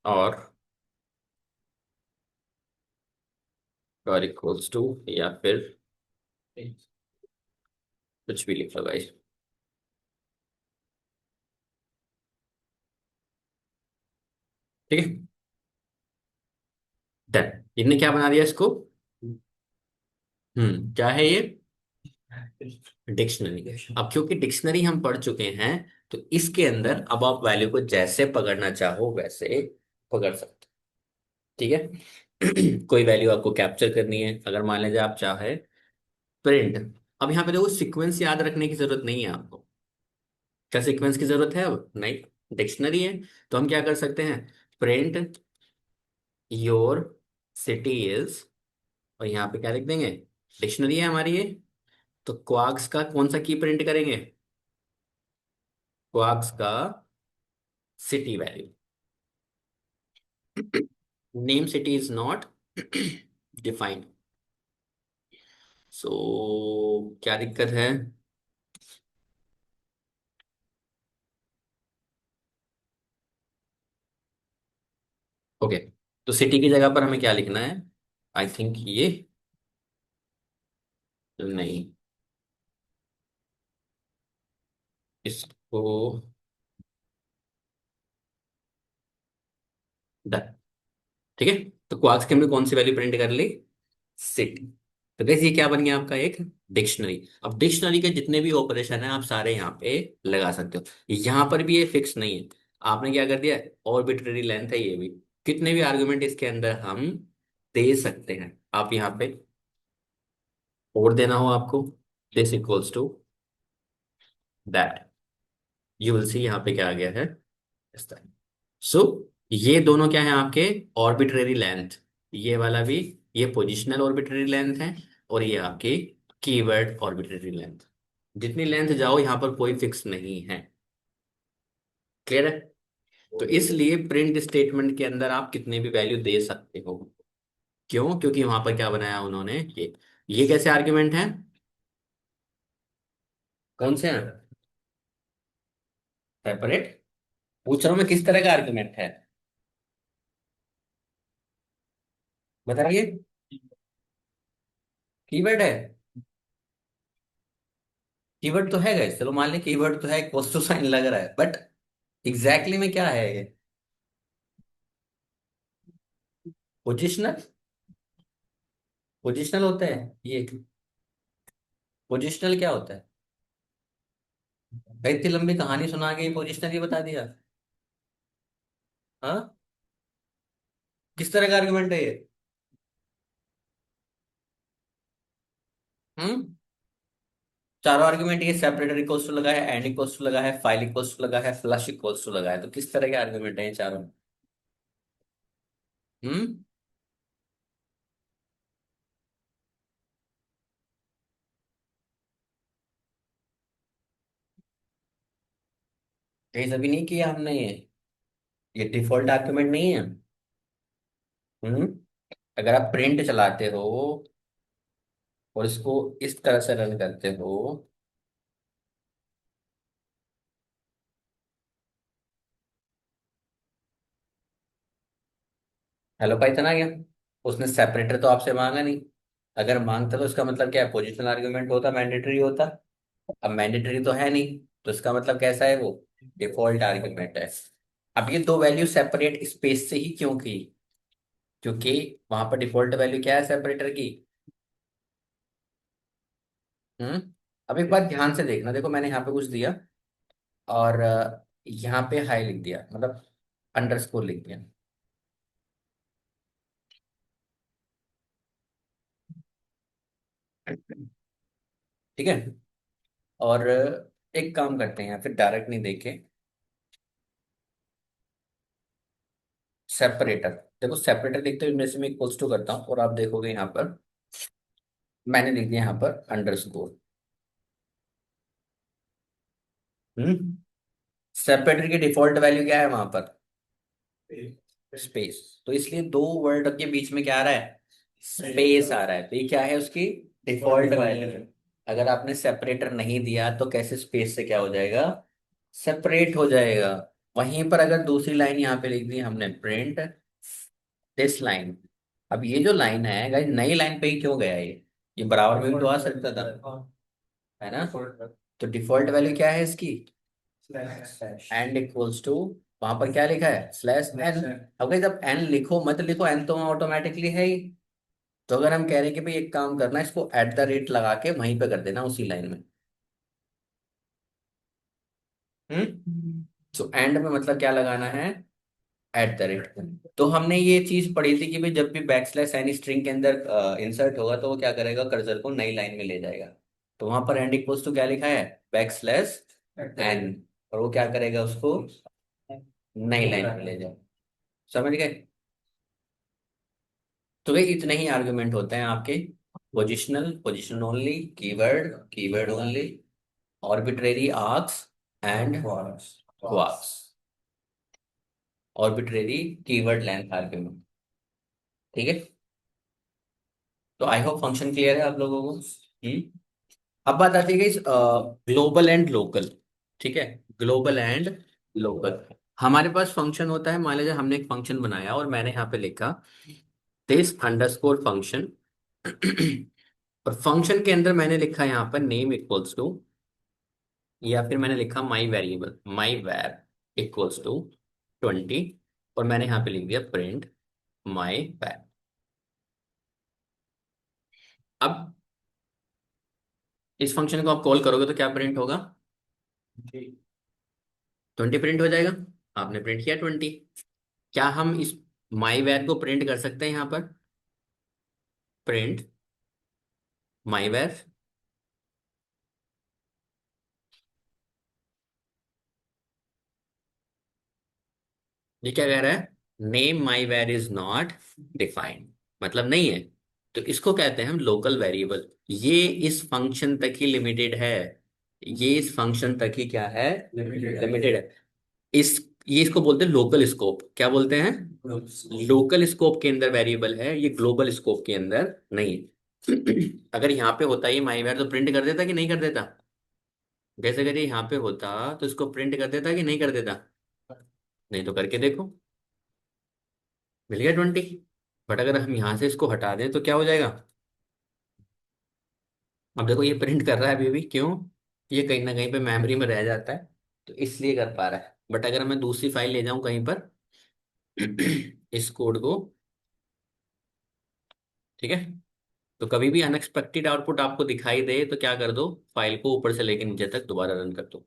और इक्वल्स टू, या फिर कुछ भी लिख लो भाई, ठीक है। डन, इनने क्या बना दिया इसको, क्या है ये? डिक्शनरी। अब क्योंकि डिक्शनरी हम पढ़ चुके हैं, तो इसके अंदर अब आप वैल्यू को जैसे पकड़ना चाहो वैसे पकड़ सकते हो। ठीक है। कोई वैल्यू आपको कैप्चर करनी है, अगर मान लीजिए आप चाहे प्रिंट। अब यहाँ पे देखो सीक्वेंस याद रखने की जरूरत नहीं है आपको। क्या सीक्वेंस की जरूरत है? अब नहीं, डिक्शनरी है। तो हम क्या कर सकते हैं? प्रिंट योर सिटी इज, और यहाँ पे क्या लिख देंगे? डिक्शनरी है हमारी ये। तो क्वार्क्स का कौन सा की प्रिंट करेंगे? क्वार्क्स का city value. Name city is not defined. So क्या दिक्कत है? ओके, तो सिटी की जगह पर हमें क्या लिखना है? आई थिंक ये, नहीं, इसको डन। ठीक है, तो क्वार्क्स की हमने कौन सी वैल्यू प्रिंट कर ली? सिटी। तो गैस ये क्या बन गया आपका? एक डिक्शनरी। अब डिक्शनरी के जितने भी ऑपरेशन हैं आप सारे यहाँ पे लगा सकते हो। यहाँ पर भी ये फिक्स नहीं है। आपने क्या कर दिया? ऑर्बिट्ररी लेंथ है ये भी। कितने भी आर्गुमेंट इसके अंदर हम दे सकते हैं। आप यहाँ पे और देना हो आपको, this equals to that, you will see यहाँ पे क्या आ गया है इस तरह। सो ये दोनों क्या है आपके? ऑर्बिट्ररी लेंथ। ये वाला भी, ये पोजिशनल ऑर्बिट्ररी लेंथ है, और ये आपकी कीवर्ड ऑर्बिट्ररी लेंथ। जितनी लेंथ जाओ यहाँ पर कोई फिक्स नहीं है। क्लियर है? तो इसलिए प्रिंट स्टेटमेंट के अंदर आप कितने भी वैल्यू दे सकते हो। क्यों? क्योंकि वहां पर क्या बनाया उन्होंने, ये कैसे आर्ग्यूमेंट है? कौन से हैं? सेपरेट। पूछ रहा हूं मैं किस तरह का आर्ग्यूमेंट है, बताइए। कीवर्ड है? कीवर्ड तो है गाइस, चलो मान लें कीवर्ड तो है, इक्वल टू साइन लग रहा है, बट एग्जैक्टली में क्या है ये? पोजिशनल। पोजिशनल होता है ये? पोजिशनल क्या होता है भाई? इतनी लंबी कहानी सुना के पोजिशनल ये बता दिया? हाँ, किस तरह का आर्गुमेंट है ये? हम्म। चारों आर्गुमेंट ये सेपरेटर इक्वल्स टू लगा है, एंड इक्वल्स टू लगा है, फाइल इक्वल्स टू लगा है, फ्लश इक्वल्स टू लगा है। तो किस तरह के आर्गुमेंट है ये चारों? हम्म। ये सभी नहीं किया हमने ये डिफॉल्ट आर्गुमेंट नहीं है। हम्म। अगर आप प्रिंट चलाते हो और इसको इस तरह से रन करते हो, हेलो पाइथन आ गया। उसने सेपरेटर तो आपसे मांगा नहीं। अगर मांगता तो इसका मतलब क्या है? पोजिशनल आर्गुमेंट होता, मैंडेटरी होता। अब मैंडेटरी तो है नहीं, तो इसका मतलब कैसा है वो? डिफॉल्ट आर्गुमेंट है। अब ये दो वैल्यू सेपरेट स्पेस से ही क्यों की? क्योंकि वहां पर डिफॉल्ट वैल्यू क्या है सेपरेटर की? हम्म। अब एक बात ध्यान से देखना, देखो मैंने यहाँ पे कुछ दिया और यहाँ पे हाई लिख दिया, मतलब अंडरस्कोर लिख दिया। ठीक है। और एक काम करते हैं, फिर डायरेक्ट नहीं देखे, सेपरेटर। देखो सेपरेटर लिखते हुए मैं इसमें इक्वल्स टू करता हूँ और आप देखोगे यहाँ पर मैंने लिख दिया यहाँ पर अंडरस्कोर। हम्म। सेपरेटर की डिफॉल्ट वैल्यू क्या है वहां पर? स्पेस। तो इसलिए दो वर्ड के बीच में क्या आ रहा है? स्पेस आ रहा है। तो ये क्या है उसकी डिफॉल्ट वैल्यू? अगर आपने सेपरेटर नहीं दिया तो कैसे स्पेस से क्या हो जाएगा? सेपरेट हो जाएगा। वहीं पर अगर दूसरी लाइन यहाँ पे लिख दी हमने, प्रिंट दिस लाइन। अब ये जो लाइन है गाइस, नई लाइन पे ही क्यों गया ये बराबर में भी तो आ सकता था, है ना? तो डिफॉल्ट वैल्यू क्या है इसकी? एंड इक्वल्स टू, वहां पर क्या लिखा है? Slash n. अब गाइस जब एन लिखो मत लिखो, एन तो ऑटोमेटिकली है ही। तो अगर हम कह रहे हैं कि भाई एक काम करना, इसको एट द रेट लगा के वहीं पे कर देना उसी लाइन में। तो एंड में मतलब क्या लगाना है, एट द रेट। तो हमने ये चीज पढ़ी थी कि भाई जब भी बैक स्लैश एन स्ट्रिंग के अंदर इंसर्ट होगा तो वो क्या करेगा, कर्सर को नई लाइन में ले जाएगा। तो वहां पर एंड इक्वल्स टू क्या लिखा है, बैक स्लैश एन, और वो क्या करेगा, उसको नई लाइन में ले जाए। समझ गए? तो भाई इतने ही आर्गुमेंट होते हैं आपके, positional, position only, keyword, keyword only, arbitrary, arcs and quarks, arbitrary keyword length argument. ठीक है, तो आई होप फंक्शन क्लियर है आप लोगों को। अब बात आती है ग्लोबल एंड लोकल। ठीक है, ग्लोबल एंड लोकल। हमारे पास फंक्शन होता है, मान लीजिए हमने एक फंक्शन बनाया और मैंने यहाँ पे लिखा दिस अंडरस्कोर फंक्शन और फंक्शन के अंदर मैंने लिखा यहाँ पर नेम इक्वल्स टू, या फिर मैंने लिखा my variable, my var equals to 20, और मैंने यहाँ पे लिख दिया प्रिंट माई वेर। अब इस फंक्शन को आप कॉल करोगे तो क्या प्रिंट होगा, 20 प्रिंट हो जाएगा। आपने प्रिंट किया 20। क्या हम इस माई वेर को प्रिंट कर सकते हैं यहाँ पर, प्रिंट माई वेर? ये क्या कह रहा है, name my var is not defined, मतलब नहीं है। तो इसको कहते हैं हम लोकल वेरिएबल। ये इस फंक्शन तक ही लिमिटेड है, ये इस फंक्शन तक ही क्या है, लिमिटेड है। इस ये इसको बोलते हैं लोकल स्कोप। क्या बोलते हैं, लोकल स्कोप के अंदर वेरिएबल है, ये ग्लोबल स्कोप के अंदर नहीं है। अगर यहाँ पे होता ये माई वेर तो प्रिंट कर देता कि नहीं कर देता, जैसे अगर ये यहाँ पे होता तो इसको प्रिंट कर देता कि नहीं कर देता, नहीं तो करके देखो, मिल गया 20। बट अगर हम यहाँ से इसको हटा दें तो क्या हो जाएगा, अब देखो ये प्रिंट कर रहा है अभी भी, क्यों, ये कहीं ना कहीं पे मेमोरी में रह जाता है, तो इसलिए कर पा रहा है। बट अगर मैं दूसरी फाइल ले जाऊं कहीं पर इस कोड को, ठीक है, तो कभी भी अनएक्सपेक्टेड आउटपुट आपको दिखाई दे तो क्या कर दो, फाइल को ऊपर से लेकर नीचे तक दोबारा रन कर दो।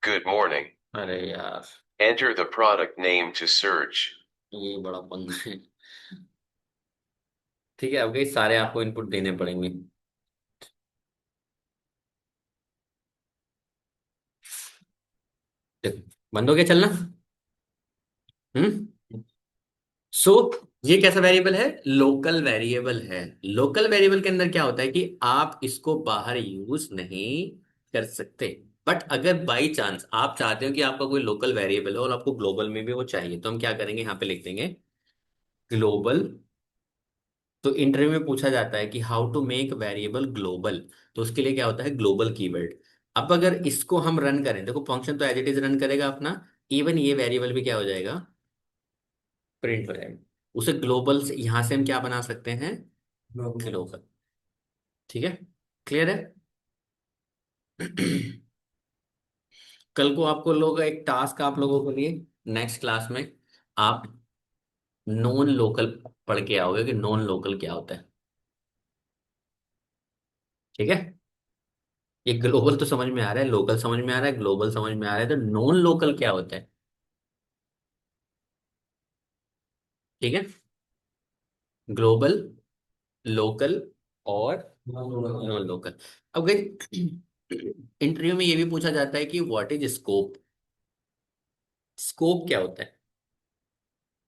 Good morning. अरे यार, Enter the product name to search. ये बड़ा पंगा है। ठीक है, अब गई सारे आपको इनपुट देने पड़ेंगे। देखो, बंद हो गया चलना। हम्म। सो ये कैसा वेरिएबल है, लोकल वेरिएबल है। लोकल वेरिएबल के अंदर क्या होता है कि आप इसको बाहर यूज नहीं कर सकते। बट अगर बाई चांस आप चाहते हो कि आपका कोई लोकल वेरिएबल हो और आपको ग्लोबल में भी वो चाहिए, तो हम क्या करेंगे, यहाँ पे लिख देंगे ग्लोबल। तो इंटरव्यू में पूछा जाता है कि how to make variable global, तो उसके लिए क्या होता है, ग्लोबल कीवर्ड। अब अगर इसको हम रन करें, देखो फंक्शन तो एज इट इज रन करेगा अपना, इवन ये वेरिएबल भी क्या हो जाएगा, प्रिंट हो जाएगा। उसे ग्लोबल से यहां से हम क्या बना सकते हैं, ग्लोबल। ठीक है, क्लियर है? कल को आपको लोग एक टास्क आप लोगों को लिए, नेक्स्ट क्लास में आप नॉन लोकल पढ़ के आओगे कि नॉन लोकल क्या होता है। ठीक है, ये ग्लोबल तो समझ में आ रहा है, लोकल समझ में आ रहा है, ग्लोबल समझ में आ रहा है, तो नॉन लोकल क्या होता है। ठीक है, ग्लोबल, लोकल और नॉन लोकल। अब गई इंटरव्यू में ये भी पूछा जाता है कि व्हाट इज स्कोप, स्कोप क्या होता है।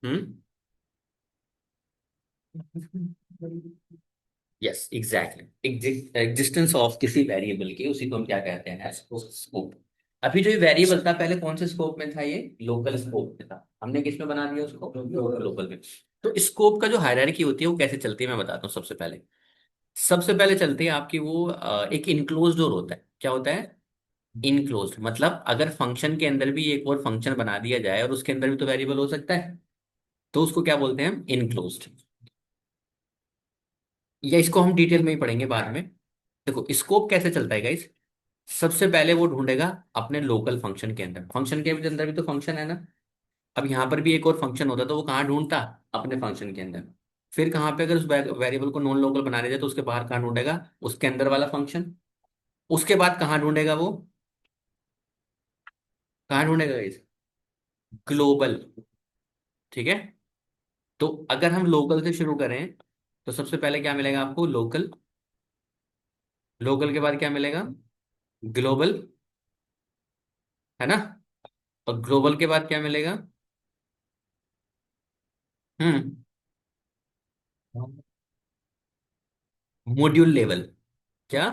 हम्म, यस एग्जैक्टली, एग्जिस्टेंस ऑफ किसी वेरिएबल की, उसी को हम क्या कहते हैं, स्कोप। अभी जो ये वेरिएबल था पहले कौन से स्कोप में था, ये लोकल स्कोप में था, हमने किस में बना दिया उसको, ग्लोबल में। तो स्कोप का जो हायरार्की होती है वो कैसे चलती है मैं बताता हूँ। सबसे पहले चलती है आपकी वो एक इनक्लोज डोर होता है। क्या होता है, इनक्लोज, मतलब अगर फंक्शन के अंदर भी एक और फंक्शन बना दिया जाए और उसके अंदर भी तो वेरिएबल हो सकता है, तो उसको क्या बोलते हैं हम, इनक्लोज्ड। या इसको हम डिटेल में ही पढ़ेंगे बाद में। देखो स्कोप कैसे चलता है गाइस, सबसे पहले वो ढूंढेगा अपने लोकल फंक्शन के अंदर, फंक्शन के अंदर भी तो फंक्शन है ना, अब यहाँ पर भी एक और फंक्शन होता तो वो कहाँ ढूंढता, अपने फंक्शन के अंदर। फिर कहाँ पे अगर उस वेरिएबल को नॉन लोकल बना देते तो उसके बाहर कहाँ ढूंढेगा, उसके अंदर वाला फंक्शन। उसके बाद कहाँ ढूंढेगा वो, कहाँ ढूंढेगा इस, ग्लोबल। ठीक है। तो अगर हम लोकल से शुरू करें तो सबसे पहले क्या मिलेगा आपको, लोकल। लोकल के बाद क्या मिलेगा, ग्लोबल, है ना। और ग्लोबल के बाद क्या मिलेगा, हम्म, मॉड्यूल लेवल। क्या,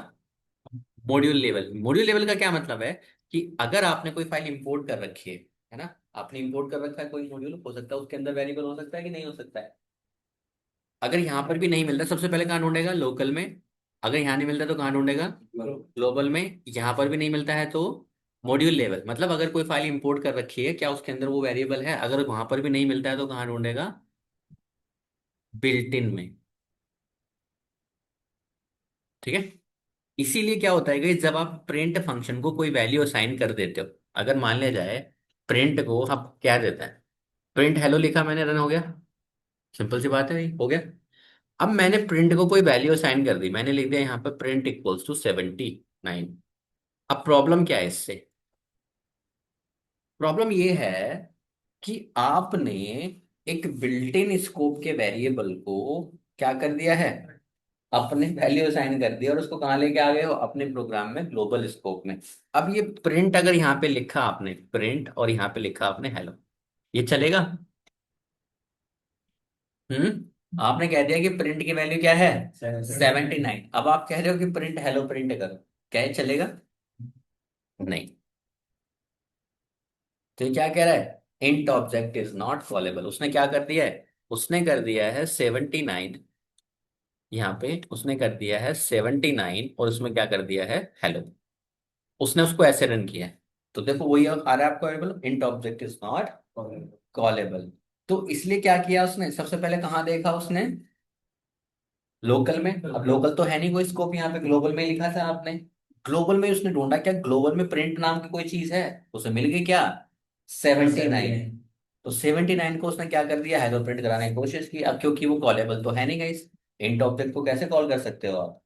मॉड्यूल लेवल। मॉड्यूल लेवल का क्या मतलब है कि अगर आपने कोई फाइल इंपोर्ट कर रखी है ना, आपने इंपोर्ट कर रखा है कोई मॉड्यूल, हो सकता है उसके अंदर वेरिएबल हो सकता है कि नहीं हो सकता है। अगर यहाँ पर भी नहीं मिलता सबसे पहले कहाँ ढूंढेगा, लोकल में। अगर यहाँ नहीं मिलता तो कहाँ ढूंढेगा, ग्लोबल में। यहाँ पर भी नहीं मिलता है तो मॉड्यूल लेवल। मतलब अगर कोई फाइल इंपोर्ट कर रखी है, क्या उसके अंदर वो वेरिएबल है, अगर वहां पर भी नहीं मिलता है तो कहाँ ढूंढेगा, बिल्ट इन में। ठीक है। इसीलिए क्या होता है कि जब आप प्रिंट फंक्शन को कोई वैल्यू असाइन कर देते हो, अगर मान लिया जाए प्रिंट को आप क्या देता है, प्रिंट हेलो लिखा मैंने, रन हो गया, सिंपल सी बात है भाई, हो गया। अब मैंने प्रिंट को कोई वैल्यू असाइन कर दी, मैंने लिख दिया यहाँ पर प्रिंट इक्वल्स टू 79। अब प्रॉब्लम क्या है इससे, प्रॉब्लम ये है कि आपने एक बिल्ट इन स्कोप के वेरिएबल को क्या कर दिया है, अपने वैल्यू असाइन कर दिया, और उसको कहाँ लेके आ गए हो, अपने प्रोग्राम में ग्लोबल स्कोप में। अब ये प्रिंट अगर यहाँ पे लिखा आपने प्रिंट और यहाँ पे लिखा आपने हेलो, ये चलेगा। आपने कह दिया कि प्रिंट की वैल्यू क्या है, 79। अब आप कह रहे हो कि प्रिंट हेलो प्रिंट करो, क्या ये चलेगा, नहीं। तो ये क्या कह रहा है, int object is not callable. उसने क्या कर दिया है, उसने कर दिया है 79, यहाँ पे उसने कर दिया है 79 और उसमें क्या कर दिया है, हेलो। उसने उसको ऐसे रन किया है। तो देखो वही आ रहा है आपको available, int object is not callable. तो इसलिए क्या किया उसने, सबसे पहले कहाँ देखा उसने, लोकल में। अब लोकल तो है नहीं कोई स्कोप, यहाँ पे ग्लोबल में ही लिखा था आपने। ग्लोबल में उसने ढूंढा, क्या ग्लोबल में प्रिंट नाम की कोई चीज है, उसे मिल गई क्या, 79। तो 79 को उसने क्या कर दिया, हेलो प्रिंट कराने की कोशिश की। अब क्योंकि वो कॉलेबल तो है नहीं गाइस, इंट ऑब्जेक्ट को कैसे कॉल कर सकते हो आप।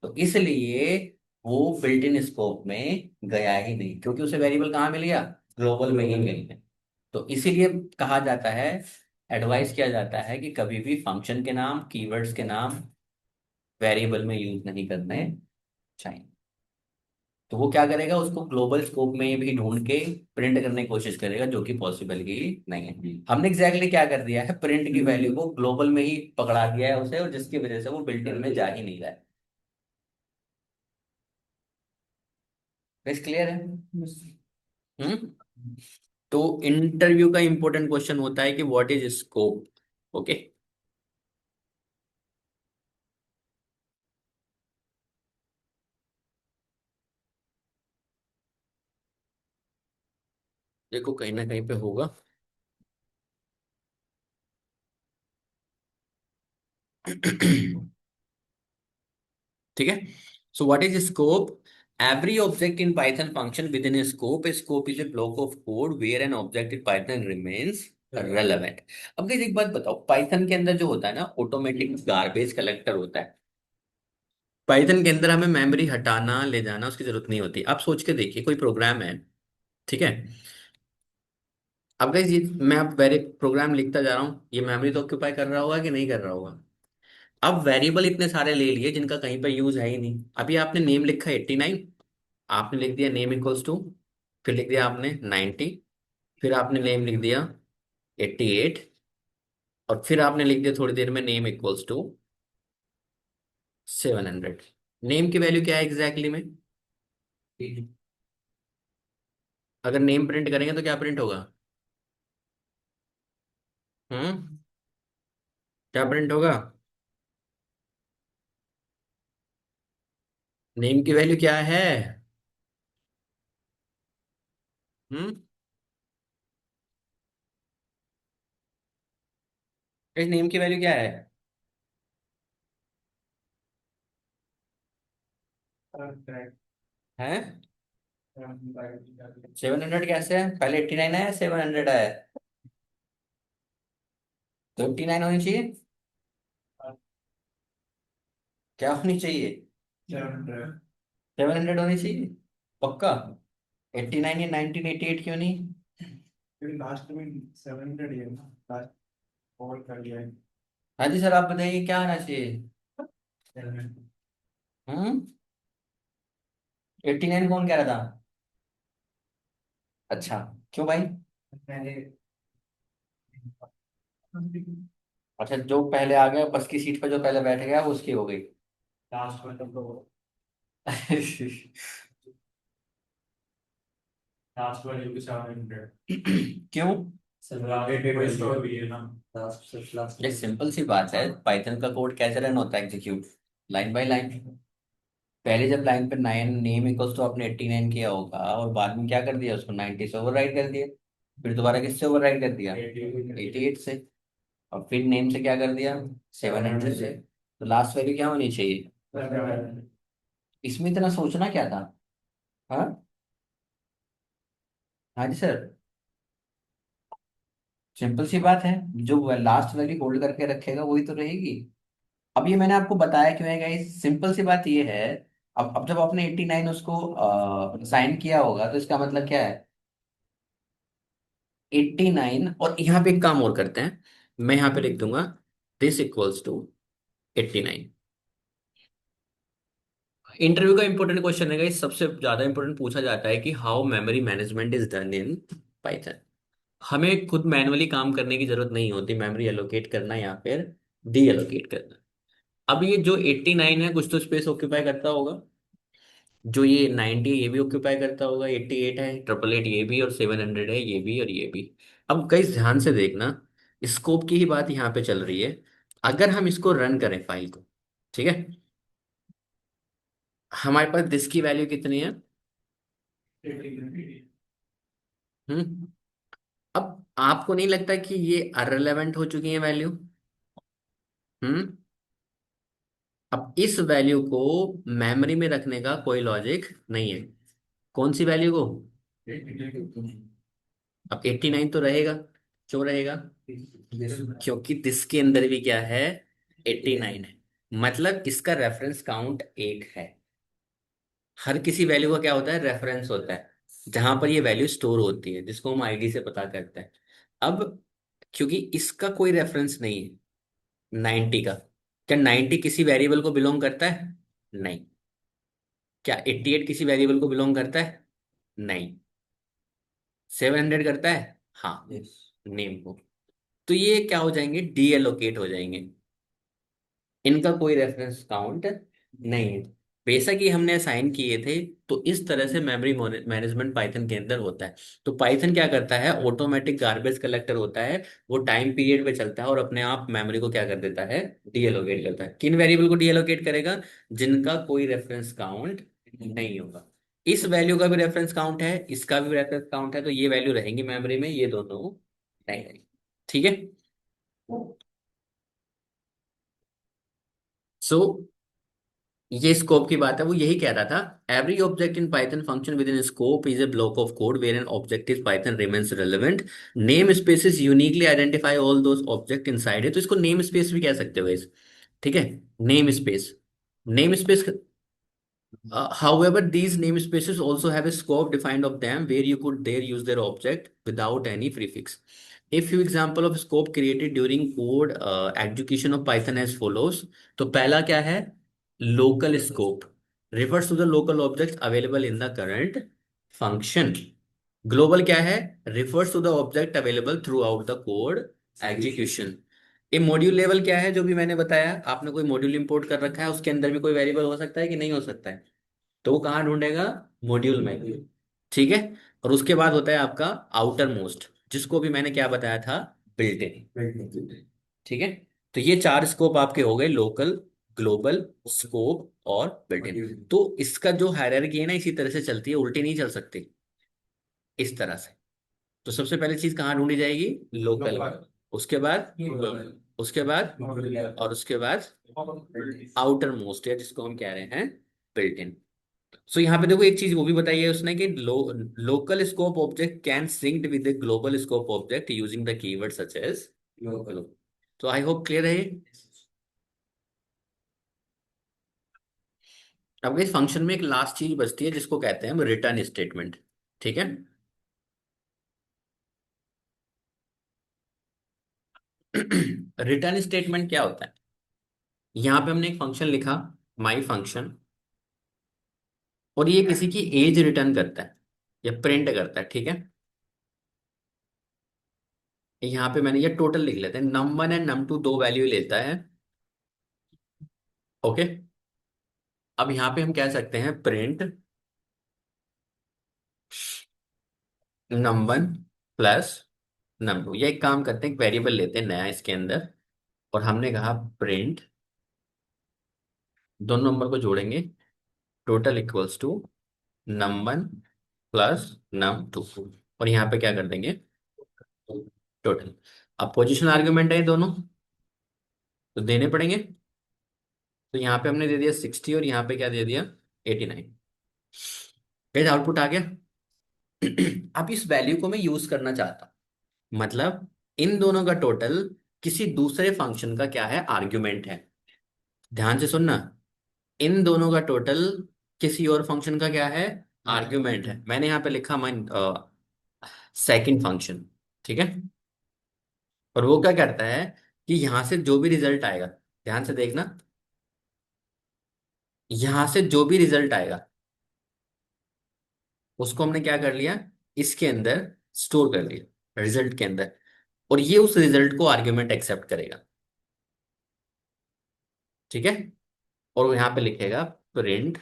तो इसलिए वो बिल्ट इन स्कोप में गया ही नहीं, क्योंकि उसे वेरिएबल कहाँ मिल गया, ग्लोबल में ही मिल गया। तो इसीलिए कहा जाता है, एडवाइस किया जाता है कि कभी भी फंक्शन के नाम, कीवर्ड्स के नाम वेरिएबल में यूज नहीं करने चाहिए। तो वो क्या करेगा, उसको ग्लोबल स्कोप में भी ढूंढ के प्रिंट करने की कोशिश करेगा, जो कि पॉसिबल ही नहीं है। हमने एग्जैक्टली क्या कर दिया है, प्रिंट की वैल्यू को ग्लोबल में ही पकड़ा दिया है उसे, और जिसकी वजह से वो बिल्ट इन में जा ही नहीं रहा है। बस क्लियर है। हम्म। तो इंटरव्यू का इंपॉर्टेंट क्वेश्चन होता है कि व्हाट इज स्कोप। ओके। देखो कहीं ना कहीं पे होगा। ठीक है। So what is scope, every object in python function within a scope is a block of code where an object in python remains relevant। अब guys एक बात बताओ, पाइथन के अंदर जो होता है ना, ऑटोमेटिक गार्बेज कलेक्टर होता है। पाइथन के अंदर हमें मेमोरी हटाना ले जाना उसकी जरूरत नहीं होती। आप सोच के देखिए कोई प्रोग्राम है, ठीक है। अब गाइस ये मैं अब वेरी प्रोग्राम लिखता जा रहा हूँ, ये मेमोरी तो ऑक्यूपाई कर रहा होगा कि नहीं कर रहा होगा। अब वेरिएबल इतने सारे ले लिए जिनका कहीं पर यूज है ही नहीं। अभी आपने नेम लिखा 89, आपने लिख दिया नेम इक्वल्स टू, फिर लिख दिया आपने 90, फिर आपने नेम लिख दिया 88, और फिर आपने लिख दिया थोड़ी देर में नेम इक्वल्स टू 700। नेम की वैल्यू क्या है एग्जैक्टली में, अगर नेम प्रिंट करेंगे तो क्या प्रिंट होगा, हम्म, क्या प्रिंट होगा, नेम की वैल्यू क्या है, हम्म, इस नेम की वैल्यू क्या है, है 700 कैसे है, पहले 89 है 700 है, तो 89 होनी चाहिए। क्या होनी चाहिए? 700 होनी चाहिए पक्का। 89 या 1988 क्यों नहीं? लास्ट में 700 ही है ना, लास्ट और कर लिया है। हाँ जी सर, आप बताइए क्या आना चाहिए। 700। 89 कौन कह रहा था? अच्छा, क्यों भाई? मैंने अच्छा, जो पहले आ गया बस की सीट पर, जो पहले बैठ गया वो उसकी हो गई। लास्ट में तो लास्ट वाले भी 700। क्यों? आगे टेबल स्टोर भी है ना। ये सिंपल सी बात है, पाइथन का कोड कैसे रन होता है एग्जीक्यूट? Line by line. पहले जब लाइन पे 9 नेम इक्वल्स तो आपने 89 किया होगा, और बाद में क्या कर दिया, उसको 90 से ओवरराइट कर दिया। फिर दोबारा किससे ओवरराइट कर दिया? 88 से। और फिर नेम से क्या कर दिया? 700 से। तो लास्ट वैल्यू क्या होनी चाहिए? इसमें इतना सोचना क्या था? हाँ। हाँ जी सर, सिंपल सी बात है। जो लास्ट वैल्यू होल्ड करके रखेगा वही तो रहेगी। अब ये मैंने आपको बताया क्यों है गाइस, सिंपल सी बात ये है। अब जब आपने 89 उसको साइन किया होगा तो इसका मतलब क्या है? 89, और यहाँ पे एक काम और करते हैं, मैं यहाँ पे लिख दूंगा दिस इक्वल्स टू 89। इंटरव्यू का इंपॉर्टेंट क्वेश्चन है गाइस, सबसे ज्यादा इंपॉर्टेंट पूछा जाता है कि how memory management is done in Python. हमें खुद मैनुअली काम करने की जरूरत नहीं होती, मेमोरी एलोकेट करना या फिर डी एलोकेट करना। अब ये जो 89 है कुछ तो स्पेस ऑक्यूपाई करता होगा, जो ये 90 ये भी ऑक्यूपाई करता होगा, 88 है, 888 ये भी, और 700 है ये भी और ये भी। अब कई ध्यान से देखना, स्कोप की ही बात यहाँ पे चल रही है। अगर हम इसको रन करें फाइल को, ठीक है, हमारे पास दिस की वैल्यू कितनी है? हम्म। अब आपको नहीं लगता कि ये अरेलेवेंट हो चुकी है वैल्यू? हम्म। अब इस वैल्यू को मेमोरी में रखने का कोई लॉजिक नहीं है। कौन सी वैल्यू को? अब 89 तो रहेगा। क्यों रहेगा? क्योंकि दिस के अंदर भी क्या है? 89 है। मतलब इसका रेफरेंस काउंट एक है। हर किसी वैल्यू का क्या होता है? रेफरेंस होता है, जहां पर ये वैल्यू स्टोर होती है, जिसको हम आईडी से पता करते हैं। अब क्योंकि इसका कोई रेफरेंस नहीं है 90 का, क्या 90 किसी वेरिएबल को बिलोंग करता है? नहीं। क्या 88 किसी वेरिएबल को बिलोंग करता है? नहीं। 700 करता है? हाँ, नेम को। तो ये क्या हो जाएंगे? डी एलोकेट हो जाएंगे। इनका कोई रेफरेंस काउंट नहीं है। बेशक ही हमने असाइन किए थे। तो इस तरह से मेमोरी मैनेजमेंट पाइथन के अंदर होता है। तो पाइथन क्या करता है? ऑटोमेटिक गार्बेज कलेक्टर होता है। वो टाइम पीरियड पे चलता है और अपने आप मेमोरी को क्या कर देता है? डीएलोकेट करता है। किन वेरिएबल को डीएलोकेट करेगा? जिनका कोई रेफरेंस काउंट नहीं होगा। इस वैल्यू का भी रेफरेंस काउंट है, इसका भी रेफरेंस काउंट है, तो ये वैल्यू रहेंगी मेमोरी में, ये दोनों नहीं रहेंगी। ठीक है। सो ये स्कोप की बात है, वो यही कह रहा था। Every object in Python function with in scope is a block of code where an object is Python remains relevant. Name spaces uniquely identify all those object inside है, तो इसको नेम स्पेस भी कह सकते हो इस। ठीक है, name space. Name space. However, these namespaces also have a scope defined of them where you could there use their object without any prefix. A few example of scope created during code execution of Python as follows. तो पहला क्या है? Local scope refers to the local objects available in the current function. Global क्या है? Refers to the object available throughout the code execution. ये मॉड्यूल लेवल क्या है? जो भी मैंने बताया, आपने कोई मॉड्यूल इंपोर्ट कर रखा है, उसके अंदर भी कोई वेरिएबल हो सकता है कि नहीं हो सकता है? तो वो कहाँ ढूंढेगा? मॉड्यूल में। ठीक है। और उसके बाद होता है आपका आउटर मोस्ट, जिसको भी मैंने क्या बताया था? Built in. ठीक है। तो ये चार स्कोप आपके हो गए, लोकल, ग्लोबल, स्कोप और बिल्ट इन। तो इसका जो हायरार्की है ना, इसी तरह से चलती है, उल्टी नहीं चल सकती, इस तरह से। तो सबसे पहले चीज कहाँ ढूंढी जाएगी? लोकल। उसके बाद उसके बाद और उसके बाद आउटर मोस्ट, या जिसको हम कह रहे हैं बिल्ट इन। सो यहाँ पे देखो एक चीज वो भी बताई है उसने कि local scope object can synced with the global scope object using the keyword such as local. तो आई होप क्लियर है ये। अब इस फंक्शन में एक लास्ट चीज बचती है जिसको कहते हैं रिटर्न स्टेटमेंट। ठीक है। रिटर्न स्टेटमेंट क्या होता है? यहाँ पे हमने एक फंक्शन लिखा, माई फंक्शन, और ये किसी की एज रिटर्न करता है या प्रिंट करता है। ठीक है। यहाँ पे मैंने ये टोटल लिख लेते हैं, num1 एंड num2 दो वैल्यू लेता है। ओके। अब यहाँ पे हम कह सकते हैं प्रिंट num1 प्लस num2, या एक काम करते हैं, एक वेरिएबल लेते हैं नया इसके अंदर, और हमने कहा प्रिंट, दोनों नंबर को जोड़ेंगे, total equals to num1 plus num2, और यहाँ पे क्या कर देंगे, टोटल। अब पोजीशन आर्ग्यूमेंट है ये दोनों, तो देने पड़ेंगे। तो यहाँ पे हमने दे दिया 60 और यहाँ पे क्या दे दिया 89। कैसे आउटपुट आ गया। अब इस वैल्यू को मैं यूज करना चाहता हूं, मतलब इन दोनों का टोटल किसी दूसरे फंक्शन का क्या है, आर्ग्यूमेंट है। ध्यान से सुनना, इन दोनों का टोटल किसी और फंक्शन का क्या है, आर्ग्यूमेंट है। मैंने यहाँ पे लिखा माइन सेकंड फंक्शन। ठीक है। और वो क्या करता है कि यहां से जो भी रिजल्ट आएगा, ध्यान से देखना, यहां से जो भी रिजल्ट आएगा उसको हमने क्या कर लिया, इसके अंदर स्टोर कर लिया, रिजल्ट के अंदर, और ये उस रिजल्ट को आर्ग्यूमेंट एक्सेप्ट करेगा। ठीक है। और वो यहाँ पे लिखेगा प्रिंट,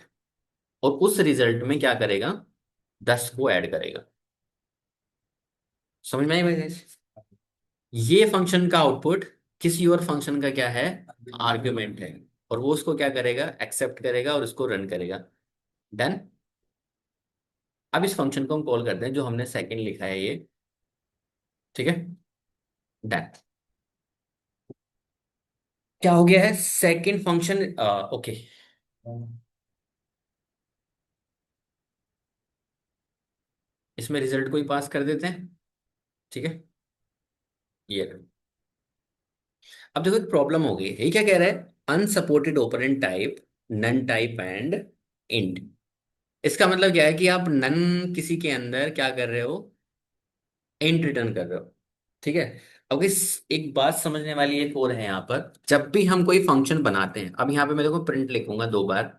और उस रिजल्ट में क्या करेगा, 10 को ऐड करेगा। समझ में आई भाई guys? ये फंक्शन का आउटपुट किसी और फंक्शन का क्या है, आर्ग्यूमेंट है, और वो उसको क्या करेगा, एक्सेप्ट करेगा और उसको रन करेगा। डन। अब इस फंक्शन को हम कॉल करते हैं जो हमने सेकंड लिखा है ये। ठीक है। डन। क्या हो गया है, सेकंड फंक्शन। ओके। इसमें रिजल्ट को ही पास कर देते हैं। ठीक है। ये लो। अब देखो एक प्रॉब्लम हो गई है, ये क्या कह रहा है, unsupported operand type, none type and int. इसका मतलब क्या है कि आप नन किसी के अंदर क्या कर रहे हो, इंट रिटर्न कर रहे हो। ठीक है। अब इस एक बात समझने वाली एक और है यहाँ पर, जब भी हम कोई फंक्शन बनाते हैं, अब यहाँ पे मैं देखो प्रिंट लिखूंगा 2 बार,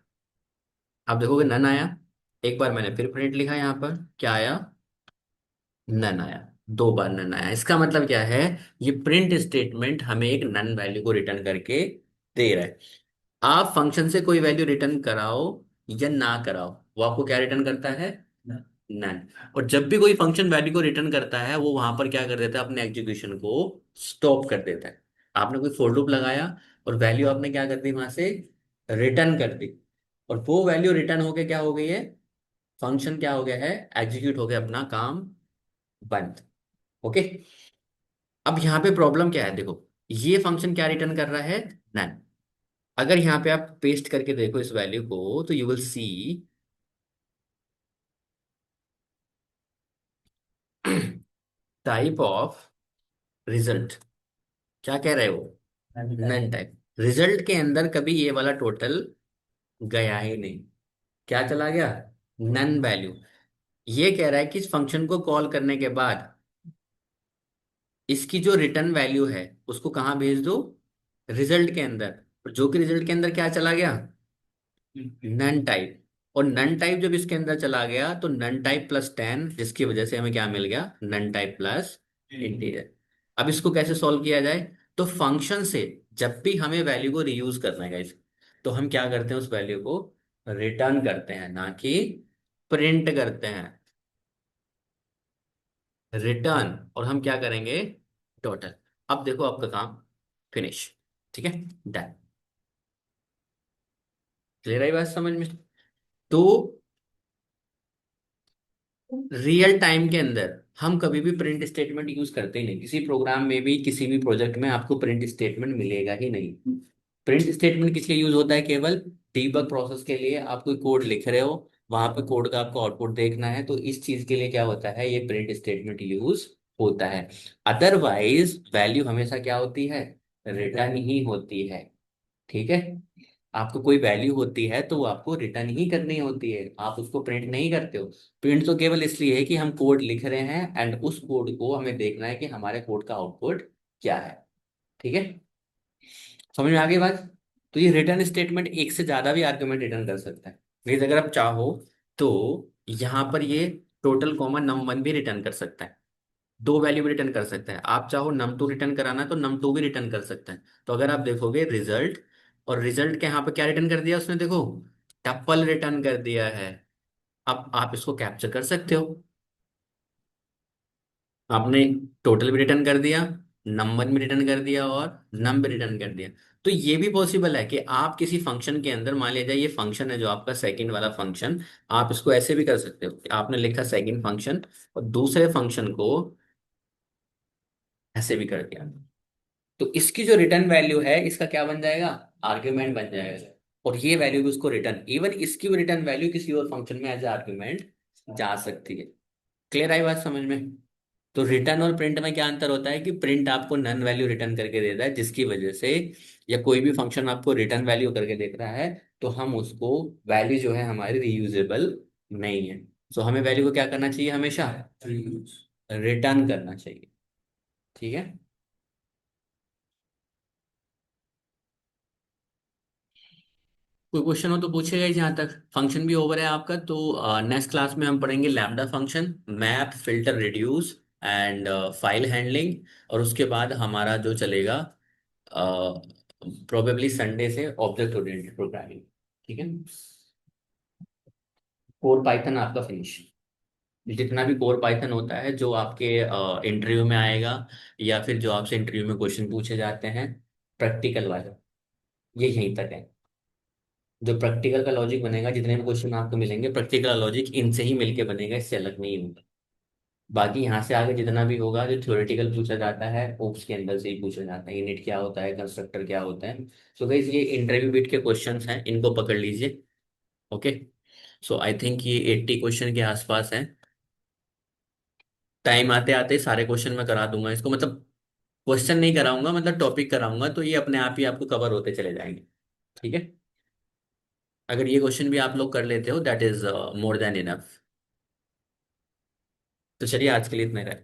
आप देखोगे नन आया, एक बार मैंने फिर प्रिंट लिखा, यहाँ पर क्या आया, नन आया, 2 बार नन आया। इसका मतलब क्या है, ये प्रिंट स्टेटमेंट हमें एक नन वैल्यू को रिटर्न करके दे रहा है। आप फंक्शन से कोई वैल्यू रिटर्न कराओ या ना कराओ, वो आपको क्या रिटर्न करता है, नन। और जब भी कोई फंक्शन वैल्यू को रिटर्न करता है, वो वहां पर क्या कर देता है, अपने एग्जीक्यूशन को स्टॉप कर देता है। आपने कोई फॉर लूप लगाया और वैल्यू आपने क्या कर दी वहां से, रिटर्न कर दी, और वो वैल्यू रिटर्न होके क्या हो गई है, फंक्शन क्या हो गया है, एग्जीक्यूट हो गया, अपना काम बंद। ओके। अब यहाँ पे प्रॉब्लम क्या है, देखो ये फंक्शन क्या रिटर्न कर रहा है, नन। अगर यहाँ पे आप पेस्ट करके देखो इस वैल्यू को, तो you will see type of result, क्या कह रहे हो, नन टाइप। रिजल्ट के अंदर कभी ये वाला टोटल गया ही नहीं, क्या चला गया, नन वैल्यू। ये कह रहा है कि इस फंक्शन को कॉल करने के बाद इसकी जो रिटर्न वैल्यू है उसको कहाँ भेज दो, रिजल्ट के अंदर, और जो कि रिजल्ट के अंदर क्या चला गया, नन टाइप। और नन टाइप जब इसके अंदर चला गया तो नन टाइप प्लस 10, जिसकी वजह से हमें क्या मिल गया, नन टाइप प्लस इंटीजर। अब इसको कैसे सॉल्व किया जाए, तो फंक्शन से जब भी हमें वैल्यू को रीयूज करना है गाइस, तो हम क्या करते हैं, उस वैल्यू को रिटर्न करते हैं, ना कि प्रिंट करते हैं। रिटर्न, और हम क्या करेंगे, टोटल। अब देखो आपका काम फिनिश। ठीक है। डन। क्लियर आई बात समझ में। तो रियल टाइम के अंदर हम कभी भी प्रिंट स्टेटमेंट यूज करते ही नहीं, किसी प्रोग्राम में भी किसी भी प्रोजेक्ट में आपको प्रिंट स्टेटमेंट मिलेगा ही नहीं। प्रिंट स्टेटमेंट किस लिए यूज होता है, केवल डीबग प्रोसेस के लिए। आप कोई कोड लिख रहे हो, वहां पे कोड का आपको आउटपुट देखना है, तो इस चीज के लिए क्या होता है, ये प्रिंट स्टेटमेंट यूज होता है। अदरवाइज वैल्यू हमेशा क्या होती है, रिटर्न ही होती है। ठीक है, आपको कोई वैल्यू होती है तो वो आपको रिटर्न ही करनी होती है, आप उसको प्रिंट नहीं करते हो। प्रिंट तो केवल इसलिए है कि हम कोड लिख रहे हैं एंड उस कोड को हमें देखना है कि हमारे कोड का आउटपुट क्या है। ठीक है, समझ में आ गई बात। तो ये रिटर्न स्टेटमेंट एक से ज्यादा भी आर्गुमेंट रिटर्न कर सकता है। मीन्स अगर आप चाहो तो यहाँ पर ये टोटल कॉमन num1 भी रिटर्न कर सकता है, दो वैल्यू भी रिटर्न कर सकता है। आप चाहो num2 रिटर्न कराना है तो num2 भी रिटर्न कर सकता है। तो अगर आप देखोगे रिजल्ट, और रिजल्ट के यहाँ पे क्या रिटर्न कर दिया उसने, देखो टप्पल रिटर्न कर दिया है। अब आप इसको कैप्चर कर सकते हो, आपने टोटल भी रिटर्न कर दिया, नंबर भी रिटर्न कर दिया और नम भी रिटर्न कर दिया। तो ये भी पॉसिबल है कि आप किसी फंक्शन के अंदर, मान लीजिए ये फंक्शन है जो आपका सेकंड वाला फंक्शन, आप इसको ऐसे भी कर सकते हो कि आपने लिखा सेकंड फंक्शन और दूसरे फंक्शन को ऐसे भी कर दिया। तो इसकी जो रिटर्न वैल्यू है इसका क्या बन जाएगा, आर्ग्यूमेंट बन जाएगा। और ये वैल्यू भी उसको रिटर्न, इवन इसकी भी रिटर्न वैल्यू किसी और फंक्शन में एज आर्ग्यूमेंट जा सकती है। क्लियर आई बात समझ में। तो रिटर्न और प्रिंट में क्या अंतर होता है कि प्रिंट आपको नन वैल्यू रिटर्न करके देता है, जिसकी वजह से, या कोई भी फंक्शन आपको रिटर्न वैल्यू करके देख रहा है तो हम उसको, वैल्यू जो है हमारी रीयूजेबल नहीं है। तो हमें वैल्यू को क्या करना चाहिए, हमेशा रिटर्न करना चाहिए। ठीक है, कोई क्वेश्चन हो तो पूछेगा ही। जहाँ तक फंक्शन भी ओवर है आपका, तो नेक्स्ट क्लास में हम पढ़ेंगे lambda function, map, filter, reduce and file handling. और उसके बाद हमारा जो चलेगा प्रोबेबली संडे से ऑब्जेक्ट ओरिएंटेड प्रोग्रामिंग। ठीक है, कोर पाइथन आपका फिनिश। जितना भी कोर पाइथन होता है जो आपके इंटरव्यू में आएगा, या फिर जो आपसे इंटरव्यू में क्वेश्चन पूछे जाते हैं प्रैक्टिकल वाले, ये यहीं तक है। जो प्रैक्टिकल का लॉजिक बनेगा, जितने भी क्वेश्चन आपको मिलेंगे प्रैक्टिकल लॉजिक इनसे ही मिलके बनेगा, इससे अलग नहीं होगा। बाकी यहाँ से आगे जितना भी होगा जो थ्योरेटिकल पूछा जाता है ओप्स के अंदर से ही पूछा जाता है, यूनिट क्या होता है, कंस्ट्रक्टर क्या होता है। सो गाइस ये इंटरव्यू बिट के क्वेश्चंस हैं, इनको पकड़ लीजिए। ओके, सो आई थिंक ये 80 क्वेश्चन के आसपास है। टाइम आते आते सारे क्वेश्चन मैं करा दूंगा इसको, मतलब क्वेश्चन नहीं कराऊंगा, मतलब टॉपिक कराऊंगा, तो ये अपने आप ही आपको कवर होते चले जाएंगे। ठीक है, अगर ये क्वेश्चन भी आप लोग कर लेते हो that is more than enough. तो चलिए आज के लिए इतना ही रहे।